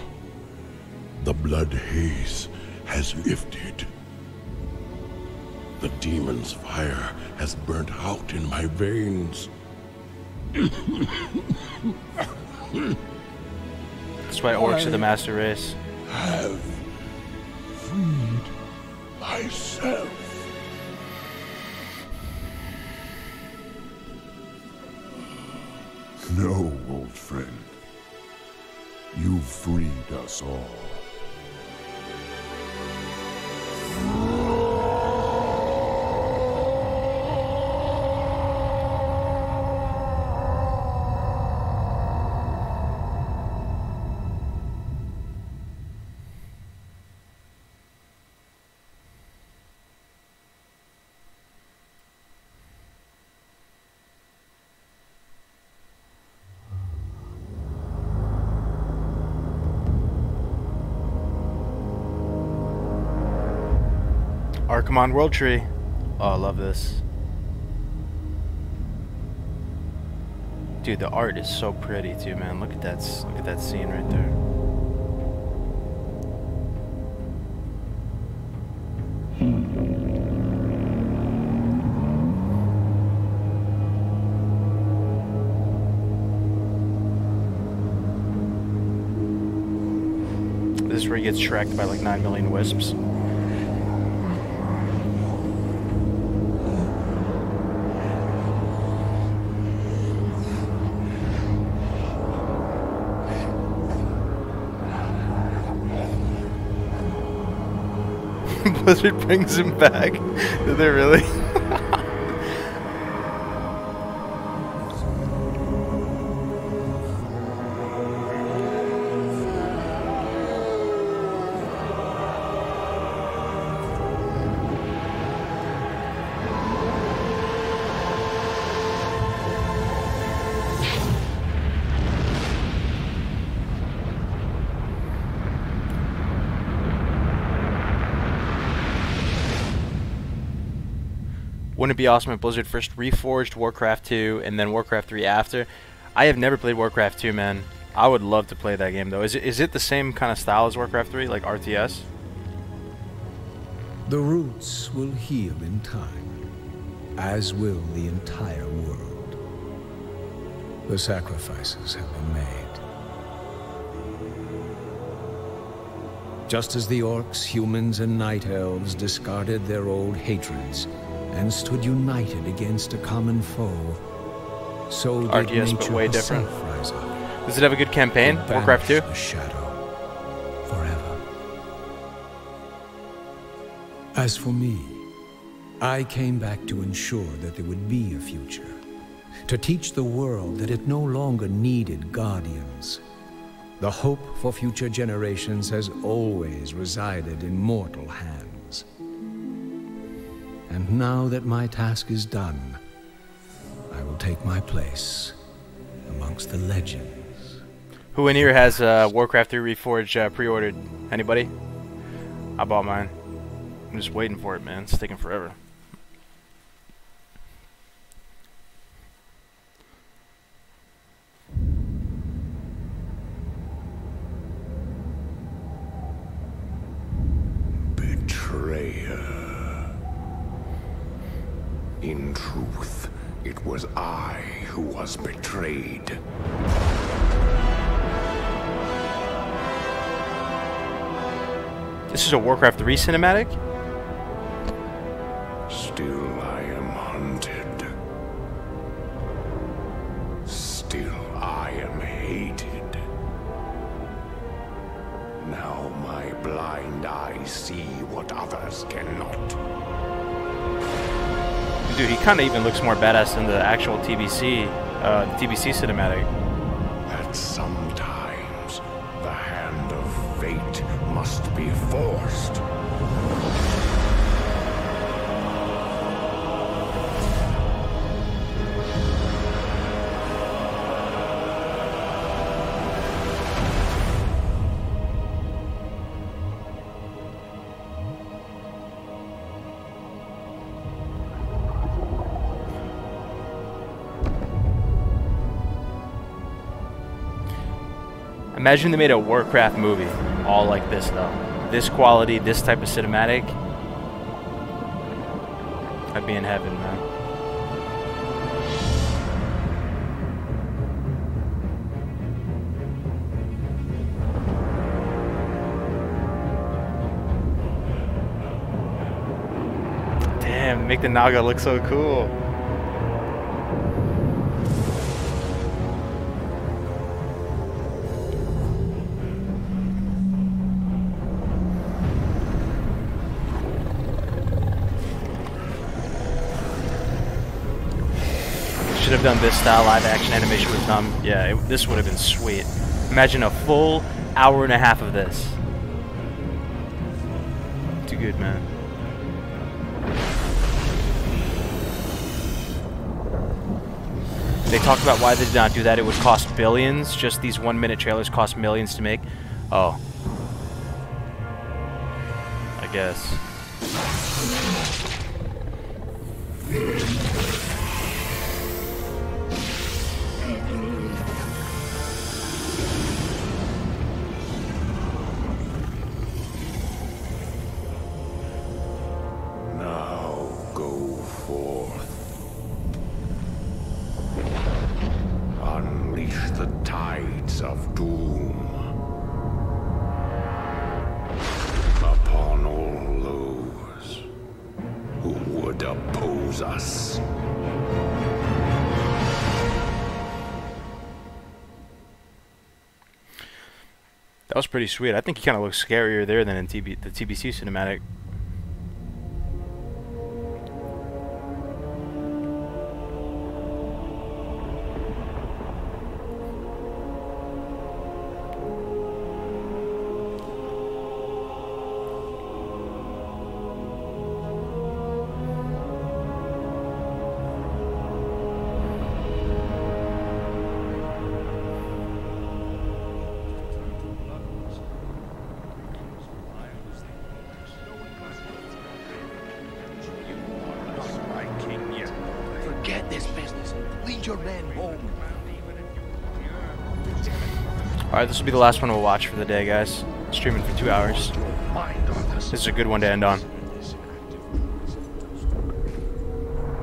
the blood haze has lifted. The demon's fire has burnt out in my veins. That's why orcs are the master race. Have freed myself. No, old friend. You freed us all. Archimon World Tree. Oh, I love this. Dude, the art is so pretty too, man. Look at that scene right there. This is where he gets shreked by like 9 million wisps. Blizzard brings him back. Did they really? Wouldn't it be awesome if Blizzard first reforged Warcraft 2 and then Warcraft 3 after? I have never played Warcraft 2, man. I would love to play that game though. Is it the same kind of style as Warcraft 3, like RTS? The roots will heal in time, as will the entire world. The sacrifices have been made. Just as the orcs, humans, and night elves discarded their old hatreds and stood united against a common foe, so did RTS, but nature way different. herself rise up. Does it have a good campaign, to Warcraft 2? banish the shadow forever. As for me, I came back to ensure that there would be a future, to teach the world that it no longer needed guardians. The hope for future generations has always resided in mortal hands. And now that my task is done, I will take my place amongst the legends. Who in here has Warcraft 3 Reforged pre-ordered? Anybody? I bought mine. I'm just waiting for it, man. It's taking forever. Betrayer. In truth, it was I who was betrayed. This is a Warcraft 3 cinematic? Still I am hunted. Still I am hated. Now my blind eyes see what others cannot. Dude, he kind of even looks more badass than the actual TBC cinematic. That sometimes the hand of fate must be forced. Imagine they made a Warcraft movie all like this though. This quality, this type of cinematic. I'd be in heaven, man. Damn, make the Naga look so cool. Should have done this style live action animation with them. Yeah, this would have been sweet. Imagine a full hour and a half of this. Too good, man. They talked about why they did not do that. It would cost billions. Just these 1-minute trailers cost millions to make. Oh. I guess. Of doom upon all those who would oppose us. That was pretty sweet. I think he kind of looks scarier there than in the TBC cinematic. Alright, this will be the last one we'll watch for the day, guys. Streaming for 2 hours. This is a good one to end on.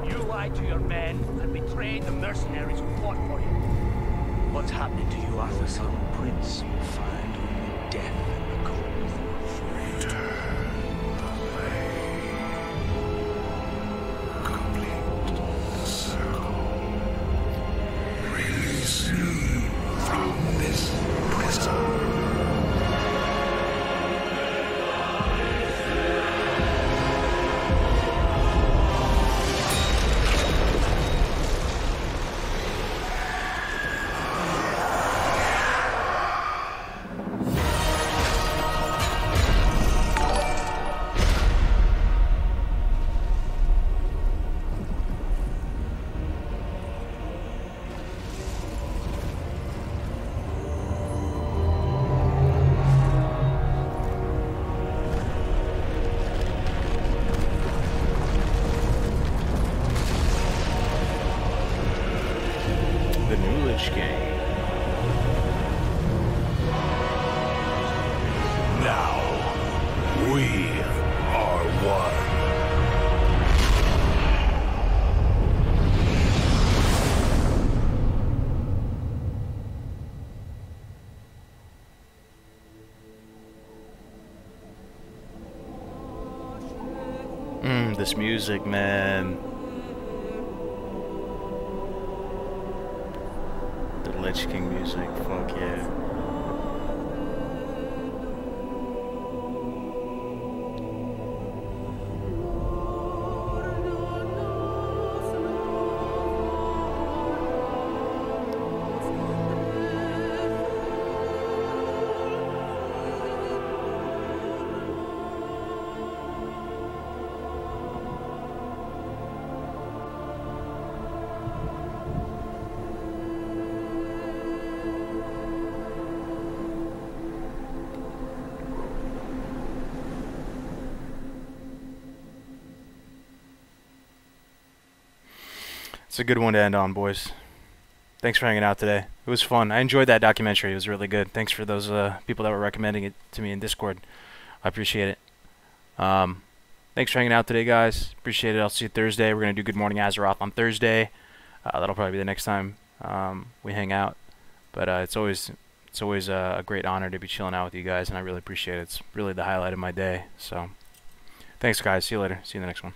You lied to your men and betrayed the mercenaries who fought for you. What's happening to you, Arthur, son? Prince will find only death in the cold. This music, man. The Lich King music, fuck yeah. It's a good one to end on, boys. Thanks for hanging out today. It was fun. I enjoyed that documentary. It was really good. Thanks for those people that were recommending it to me in Discord. I appreciate it. Thanks for hanging out today, guys. Appreciate it. I'll see you Thursday. We're going to do Good Morning Azeroth on Thursday. That'll probably be the next time we hang out. But it's always a great honor to be chilling out with you guys, and I really appreciate it. It's really the highlight of my day. So thanks, guys. See you later. See you in the next one.